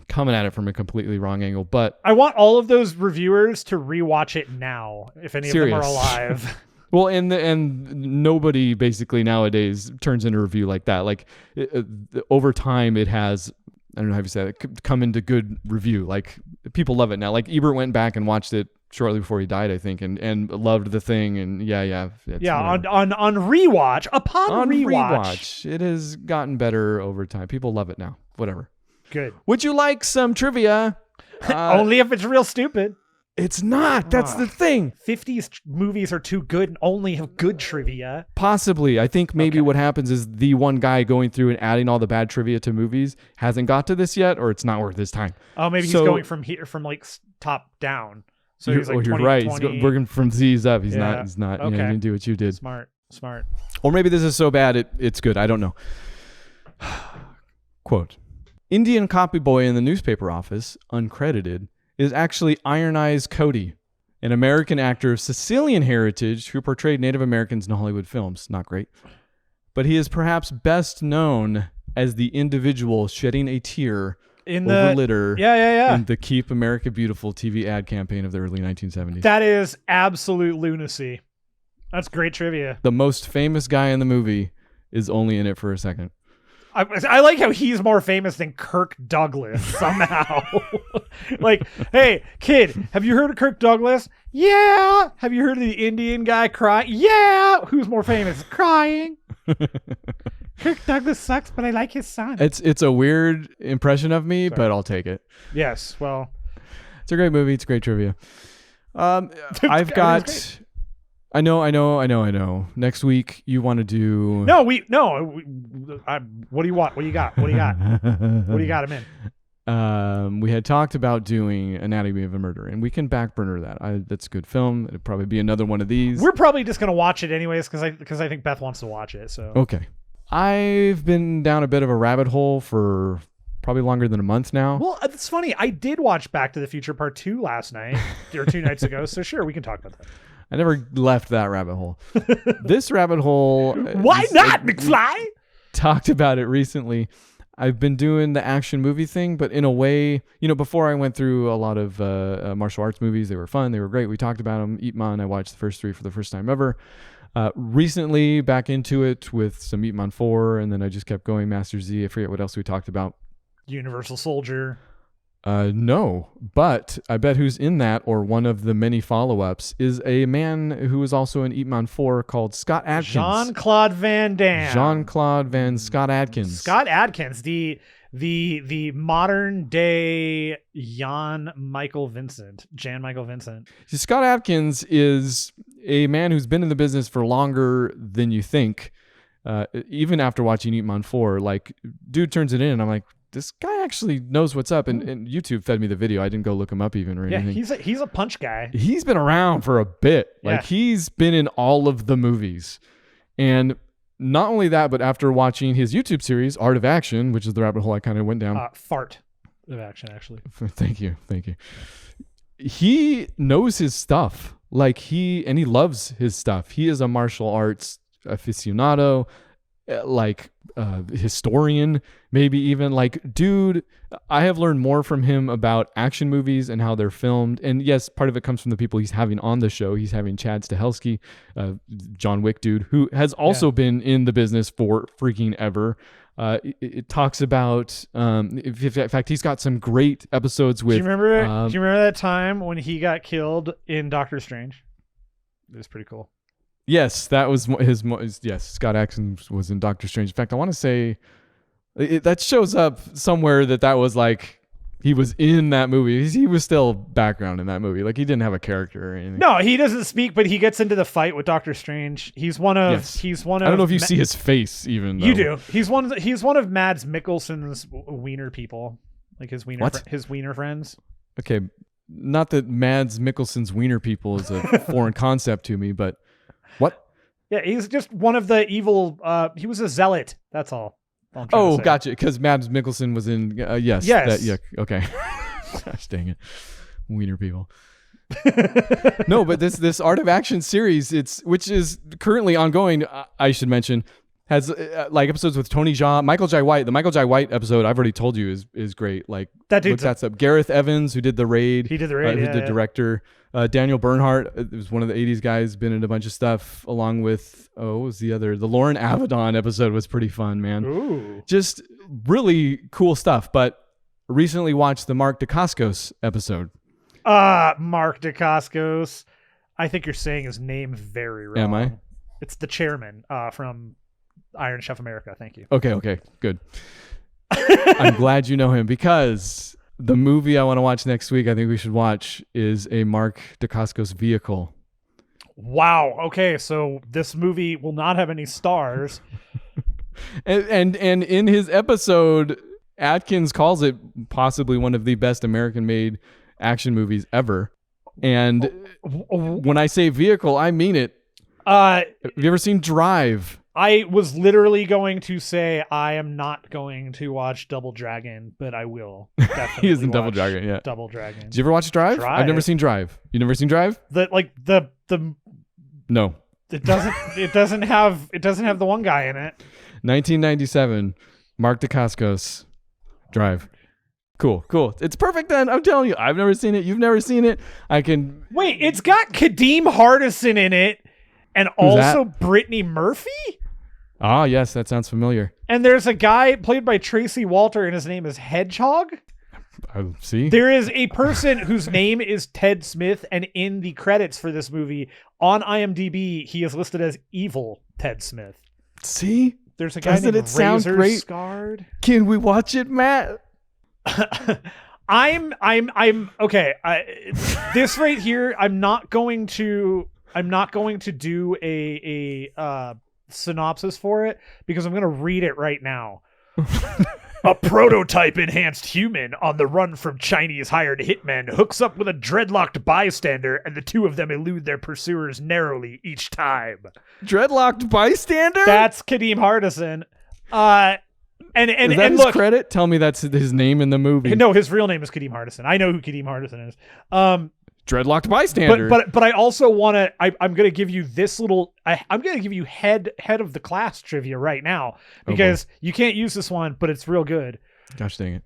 coming at it from a completely wrong angle. But I want all of those reviewers to rewatch it now, if any of them are alive. Well, and nobody basically nowadays turns in a review like that. Like over time, it has, I don't know how you say it, come into good review. Like people love it now. Like Ebert went back and watched it shortly before he died, I think, and loved the thing. And on rewatch, upon rewatch, it has gotten better over time. People love it now. Whatever. Good. Would you like some trivia? Only if it's real stupid. It's not. That's the thing. 50s movies are too good and only have good trivia. Possibly. I think maybe what happens is the one guy going through and adding all the bad trivia to movies hasn't got to this yet, or it's not worth his time. Oh, maybe he's going from here, from like top down. So he's like 20, right. 20. He's working from Z's up. He's not. Okay. He didn't do what you did. Smart. Or maybe this is so bad it's good. I don't know. Quote, "Indian copy boy in the newspaper office, uncredited, is actually Iron Eyes Cody, an American actor of Sicilian heritage who portrayed Native Americans in Hollywood films." Not great. "But he is perhaps best known as the individual shedding a tear over litter in the Keep America Beautiful TV ad campaign of the early 1970s. That is absolute lunacy. That's great trivia. The most famous guy in the movie is only in it for a second. I like how he's more famous than Kirk Douglas somehow. Like, hey, kid, have you heard of Kirk Douglas? Yeah. Have you heard of the Indian guy crying? Yeah. Who's more famous? Crying. Kirk Douglas sucks, but I like his son. It's a weird impression of me, but I'll take it. Yes, well. It's a great movie. It's great trivia. I've got... I know. Next week you want to do... No. What do you want? What do you got? What do you got him in? We had talked about doing Anatomy of a Murder, and we can back burner that. That's a good film. It'd probably be another one of these. We're probably just gonna watch it anyways because I think Beth wants to watch it. So okay. I've been down a bit of a rabbit hole for probably longer than a month now. Well, it's funny. I did watch Back to the Future Part 2 last night or 2 nights ago. So sure, we can talk about that. I never left that rabbit hole. This rabbit hole... Why not, McFly? Talked about it recently. I've been doing the action movie thing, but in a way, before I went through a lot of martial arts movies. They were fun. They were great. We talked about them. Ip Man, I watched the first 3 for the first time ever. Recently, back into it with some Ip Man 4, and then I just kept going. Master Z. I forget what else we talked about. Universal Soldier. No, but I bet who's in that, or one of the many follow-ups, is a man who is also in Ip Man 4 called Scott Adkins. Jean-Claude Van Damme. Scott Adkins. Scott Adkins, the modern day Jan Michael Vincent. See, Scott Adkins is a man who's been in the business for longer than you think. Even after watching Ip Man 4, like, dude turns it in, and I'm like, this guy actually knows what's up, and YouTube fed me the video. I didn't go look him up even or anything. Yeah, he's a punch guy. He's been around for a bit. Like, he's been in all of the movies. And not only that, but after watching his YouTube series, Art of Action, which is the rabbit hole I kind of went down. Fart of Action, actually. Thank you. He knows his stuff. Like he loves his stuff. He is a martial arts aficionado, historian, maybe even. Like, dude, I have learned more from him about action movies and how they're filmed. And yes, part of it comes from the people he's having on the show. He's having Chad Stahelski, John Wick dude, who has also been in the business for freaking ever. It talks about, in fact, he's got some great episodes with. Do you remember that time when he got killed in Doctor Strange? It was pretty cool. Yes, that was his. Yes, Scott Adkins was in Doctor Strange. In fact, I want to say that shows up somewhere that was like he was in that movie. He was still background in that movie. Like he didn't have a character or anything. No, he doesn't speak, but he gets into the fight with Doctor Strange. He's one of. Yes. He's one of. I don't know if you see his face even. Though. You do. He's one of Mads Mikkelsen's wiener people, like his wiener. His wiener friends. Okay, not that Mads Mikkelsen's wiener people is a foreign concept to me, but. What? Yeah, he's just one of the evil. He was a zealot. That's all. Oh, gotcha. Because Mads Mikkelsen was in. Yes. Okay. Gosh dang it, wiener people. No, but this Art of Action series, which is currently ongoing. I should mention, has like episodes with Tony Jaa, Michael Jai White. The Michael Jai White episode I've already told you is great. Like that dude. That's up. Gareth Evans, who did The Raid. He did The Raid. Who's the director. Daniel Bernhardt was one of the 80s guys, been in a bunch of stuff along with, what was the other? The Lauren Avedon episode was pretty fun, man. Ooh. Just really cool stuff. But recently watched the Mark Dacascos episode. Mark Dacascos. I think you're saying his name very wrong. Am I? It's the chairman from Iron Chef America. Thank you. Okay, good. I'm glad you know him because... The movie I want to watch next week, I think we should watch, is a Mark Dacascos vehicle. Wow. Okay, so this movie will not have any stars. and in his episode, Atkins calls it possibly one of the best American-made action movies ever. And when I say vehicle, I mean it. Have you ever seen Drive? I was literally going to say I am not going to watch Double Dragon, but I will. Definitely He is in Double Dragon, yeah. Double Dragon. Did you ever watch Drive? I've never seen Drive. You never seen Drive? No. It doesn't have the one guy in it. 1997, Mark Dacascos, Drive. Cool. It's perfect then. I'm telling you, I've never seen it. You've never seen it. Wait, it's got Kadeem Hardison in it. And also Brittany Murphy? Ah, yes, that sounds familiar. And there's a guy played by Tracy Walter, and his name is Hedgehog. See? There is a person whose name is Ted Smith, and in the credits for this movie, on IMDb, he is listed as Evil Ted Smith. See? There's a guy named Razor Scarred. Can we watch it, Matt? I'm okay. This right here, I'm not going to do a synopsis for it because I'm going to read it right now. A prototype enhanced human on the run from Chinese hired hitmen hooks up with a dreadlocked bystander, and the two of them elude their pursuers narrowly each time. Dreadlocked bystander? That's Kadeem Hardison. And is that his credit? Tell me that's his name in the movie. No, his real name is Kadeem Hardison. I know who Kadeem Hardison is. Dreadlocked bystander. But I also want to. I'm going to give you this little. I'm going to give you head of the class trivia right now because you can't use this one, but it's real good. Gosh dang it!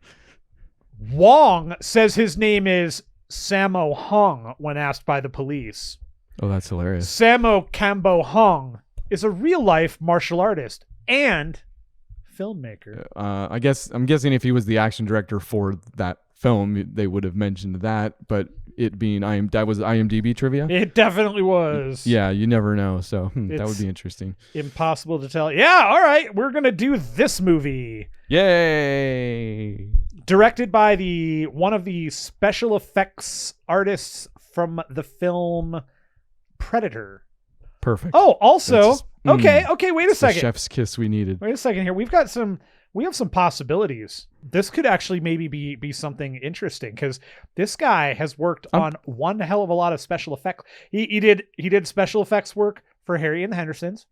Wong says his name is Sammo Hung when asked by the police. Oh, that's hilarious. Sammo Kambo Hung is a real life martial artist and filmmaker. I'm guessing if he was the action director for that film, they would have mentioned that, but it being that was IMDb trivia. It definitely was. Yeah, you never know. So that would be interesting. Impossible to tell. Yeah, all right, we're gonna do this movie. Yay! Directed by one of the special effects artists from the film Predator. Perfect. Oh, also, okay. Wait a second. The chef's kiss we needed. Wait a second here. We have some possibilities. This could actually maybe be something interesting because this guy has worked on one hell of a lot of special effects. He did special effects work for Harry and the Hendersons,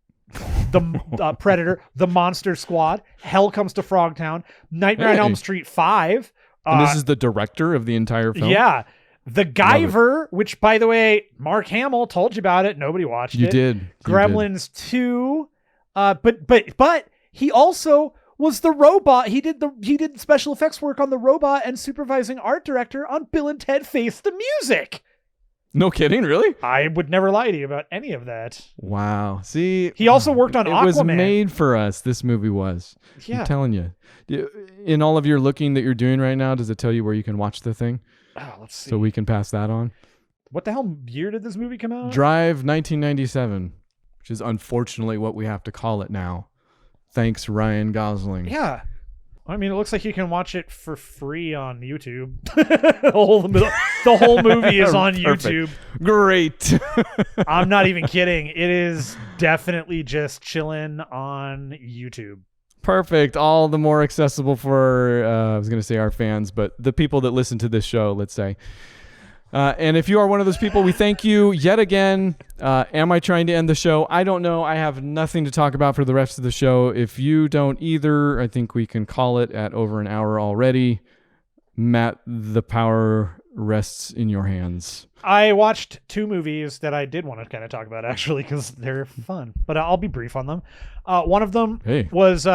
the Predator, the Monster Squad, Hell Comes to Frogtown, Nightmare on Elm Street 5. And this is the director of the entire film? Yeah. The Guyver, which, by the way, Mark Hamill told you about it. Nobody watched it. You did. Gremlins 2. But he also was the robot. He did special effects work on the robot and supervising art director on Bill and Ted Face the Music. No kidding, really? I would never lie to you about any of that. Wow. See, he also worked on Aquaman. It was made for us. This movie was. Yeah. I'm telling you. In all of your looking that you're doing right now, does it tell you where you can watch the thing? Oh, let's see. So we can pass that on. What the hell year did this movie come out? Drive 1997, which is unfortunately what we have to call it now. Thanks, Ryan Gosling. Yeah. I mean, it looks like you can watch it for free on YouTube. the whole movie is on YouTube. Great. I'm not even kidding. It is definitely just chilling on YouTube. Perfect. All the more accessible for, I was going to say our fans, but the people that listen to this show, let's say. And if you are one of those people, we thank you yet again. Am I trying to end the show? I don't know. I have nothing to talk about for the rest of the show. If you don't either, I think we can call it at over an hour already. Matt, the power rests in your hands. I watched 2 movies that I did want to kind of talk about, actually, because they're fun. But I'll be brief on them. One of them was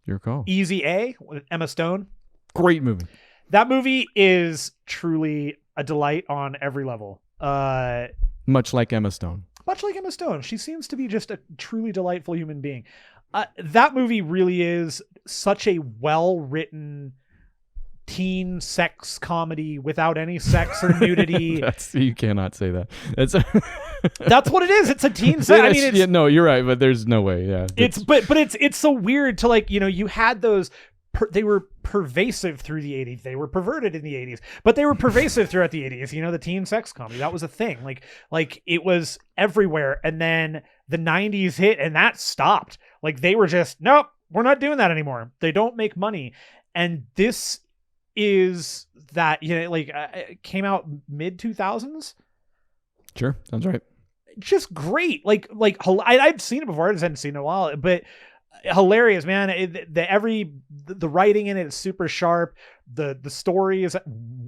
your call. Easy A with Emma Stone. Great movie. That movie is truly a delight on every level. Much like Emma Stone. Much like Emma Stone. She seems to be just a truly delightful human being. That movie really is such a well-written teen sex comedy without any sex or nudity. You cannot say that. That's what it is. It's a teen sex. I mean, no, you're right, but there's no way. Yeah, it's so weird to, like, you had those. They were pervasive through the 80s. They were perverted in the 80s, but they were pervasive throughout the 80s. The teen sex comedy, that was a thing. Like it was everywhere. And then the 90s hit and that stopped. Like they were just, nope, we're not doing that anymore. They don't make money. And this is that, it came out mid 2000s. Sure. Sounds right. Just great. I'd seen it before. I just hadn't seen it in a while, but hilarious, man. The writing in it is super sharp. The story is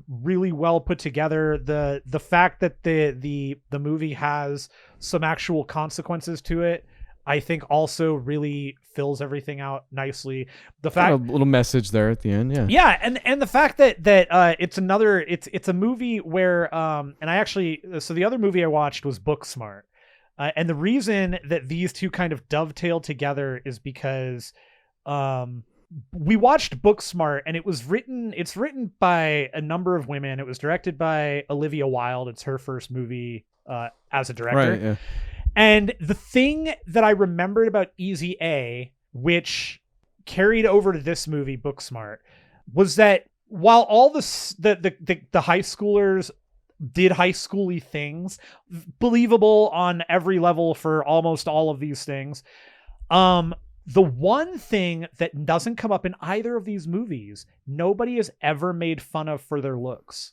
really well put together. The fact that the movie has some actual consequences to it, I think also really fills everything out nicely. The fact, a little message there at the end, yeah, and the fact that it's a movie where so the other movie I watched was Booksmart. And the reason that these two kind of dovetail together is because we watched Booksmart, and it's written by a number of women. It was directed by Olivia Wilde. It's her first movie as a director. Right, yeah. And the thing that I remembered about Easy A, which carried over to this movie, Booksmart, was that while all the high schoolers did high schooly things, believable on every level for almost all of these things, the one thing that doesn't come up in either of these movies, nobody is ever made fun of for their looks.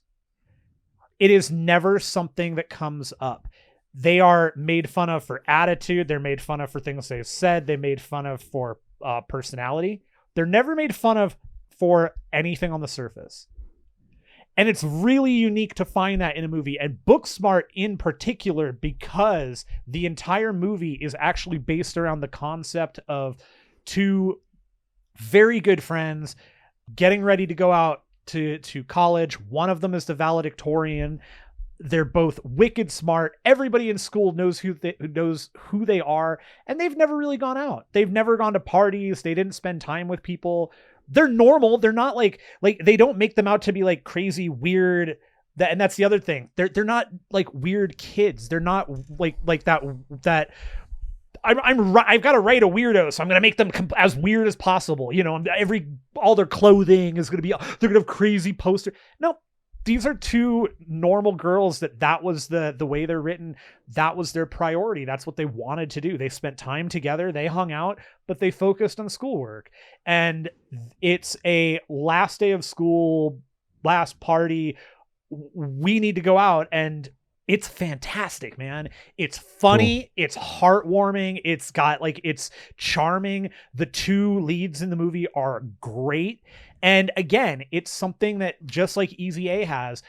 It is never something that comes up. They are made fun of for attitude. They're made fun of for things they've said. They made fun of for personality. They're never made fun of for anything on the surface. And it's really unique to find that in a movie, and Booksmart in particular, because the entire movie is actually based around the concept of 2 very good friends getting ready to go out to college. One of them is the valedictorian. They're both wicked smart. Everybody in school knows who they are, and they've never really gone out. They've never gone to parties. They didn't spend time with people. They're normal. They're not like they don't make them out to be like crazy weird. And that's the other thing. They're not like weird kids. They're not like that. I've got to write a weirdo, so I'm gonna make them as weird as possible. All their clothing is gonna be. They're gonna have crazy poster. No. These are 2 normal girls that was the way they're written. That was their priority. That's what they wanted to do. They spent time together. They hung out, but they focused on schoolwork. And it's a last day of school, last party. We need to go out, and it's fantastic, man. It's funny. Cool. It's heartwarming. It's charming. The 2 leads in the movie are great. And again, it's something that just like Easy A has,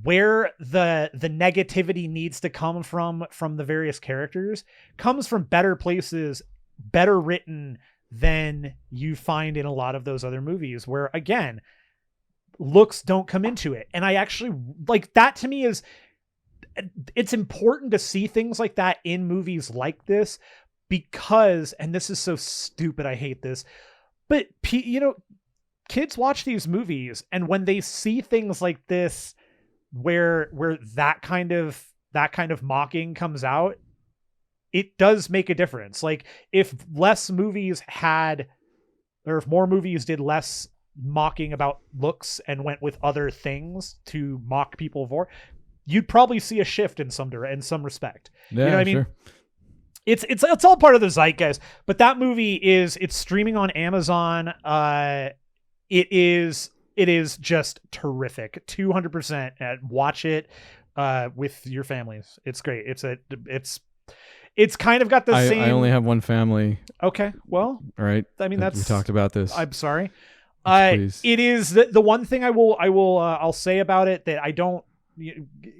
where the negativity needs to come from the various characters comes from better places, better written than you find in a lot of those other movies where, again, looks don't come into it. And I actually like that. To me, it's important to see things like that in movies like this because, and this is so stupid, I hate this, but kids watch these movies, and when they see things like this where that kind of mocking comes out, it does make a difference. Like if less movies had, or if more movies did less mocking about looks and went with other things to mock people for, you'd probably see a shift in some respect. Yeah, you know what I mean? Sure. It's all part of the zeitgeist, but that movie it's streaming on Amazon. It is just terrific. 200%. Watch it with your families. It's great. It's kind of got the same. I only have one family. Okay, well, all right. I mean, we talked about this. I'm sorry. Please. It is the one thing I'll say about it that I don't.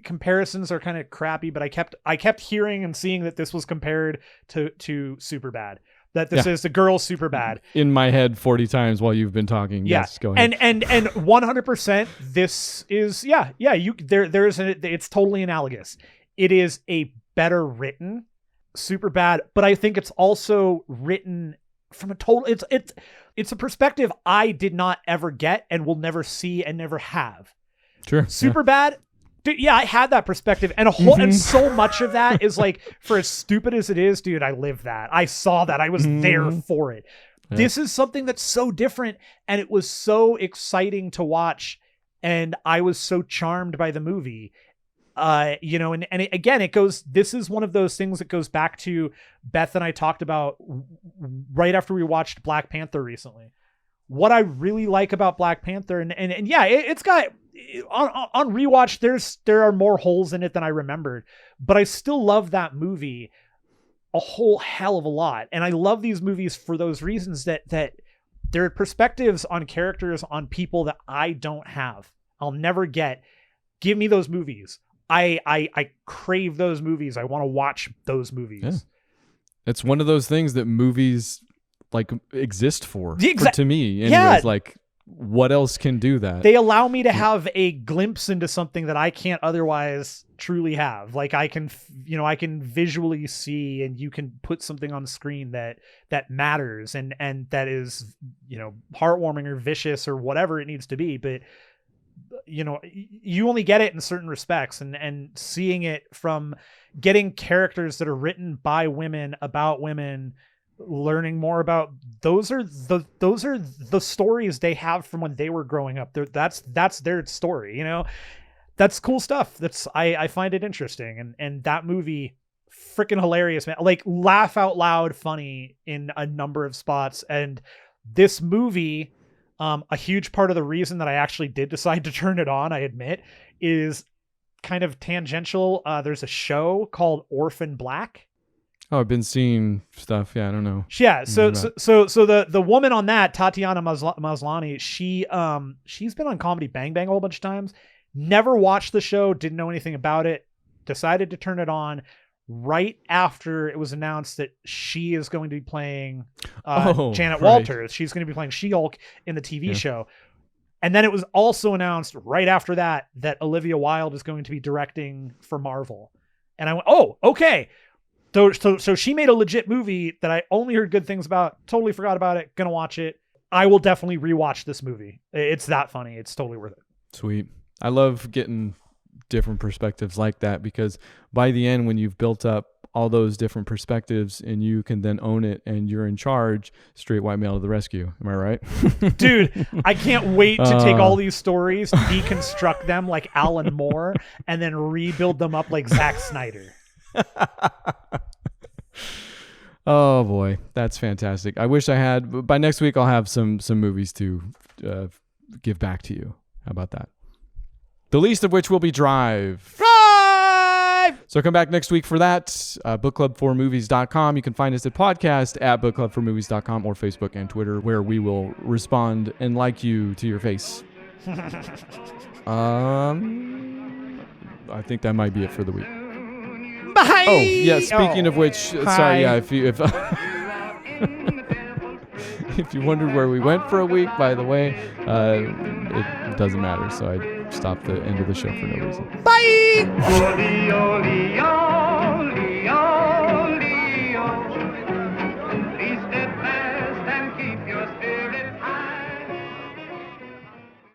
Comparisons are kind of crappy, but I kept hearing and seeing that this was compared to Superbad. That this is the girl Superbad. In my head 40 times while you've been talking. Yeah. Yes, go ahead. And 100% this is it's totally analogous. It is a better written Superbad, but I think it's also written from a total it's a perspective I did not ever get and will never see and never have. Sure. Superbad. Dude, yeah, I had that perspective, and and so much of that is like, for as stupid as it is, dude, I lived that. I saw that. I was there for it. Yeah. This is something that's so different, and it was so exciting to watch, and I was so charmed by the movie. Again, it goes. This is one of those things that goes back to Beth and I talked about right after we watched Black Panther recently. What I really like about Black Panther, and yeah, it's got. On rewatch, there are more holes in it than I remembered, but I still love that movie a whole hell of a lot. And I love these movies for those reasons that there are perspectives on characters, on people that I don't have. I'll never get. Give me those movies. I crave those movies. I want to watch those movies. Yeah. It's one of those things that movies like exist for to me. Anyways, yeah. Like, what else can do that? They allow me to have a glimpse into something that I can't otherwise truly have. Like I can visually see, and you can put something on the screen that matters and that is, heartwarming or vicious or whatever it needs to be. But, you only get it in certain respects, and seeing it from getting characters that are written by women about women, learning more about those are the stories they have from when they were growing up. That's their story, that's cool stuff. I find it interesting, and that movie, freaking hilarious, man. Like laugh out loud funny in a number of spots. And this movie, a huge part of the reason that I actually did decide to turn it on, I admit, is kind of tangential. There's a show called Orphan Black. Oh, I've been seeing stuff. Yeah, I don't know. Yeah, so the woman on that, Tatiana Maslany, she's been on Comedy Bang Bang a whole bunch of times. Never watched the show, didn't know anything about it. Decided to turn it on right after it was announced that she is going to be playing Janet Walters. She's going to be playing She-Hulk in the TV show. And then it was also announced right after that Olivia Wilde is going to be directing for Marvel. And I went, oh, okay. So she made a legit movie that I only heard good things about. Totally forgot about it. Gonna watch it. I will definitely rewatch this movie. It's that funny. It's totally worth it. Sweet. I love getting different perspectives like that, because by the end, when you've built up all those different perspectives and you can then own it and you're in charge, straight white male to the rescue. Am I right? Dude, I can't wait to take all these stories, deconstruct them like Alan Moore, and then rebuild them up like Zack Snyder. Oh boy, that's fantastic. I wish I had, but by next week I'll have some movies to give back to you. How about that? The least of which will be Drive. So come back next week for that. bookclub4movies.com. You can find us at podcast at bookclub4movies.com or Facebook and Twitter, where we will respond and like you to your face. I think that might be it for the week. Bye. Oh yeah. Speaking of which, sorry. Yeah. If if you wondered where we went for a week, by the way, it doesn't matter. So I stopped the end of the show for no reason. Bye. Oli, oli, oli.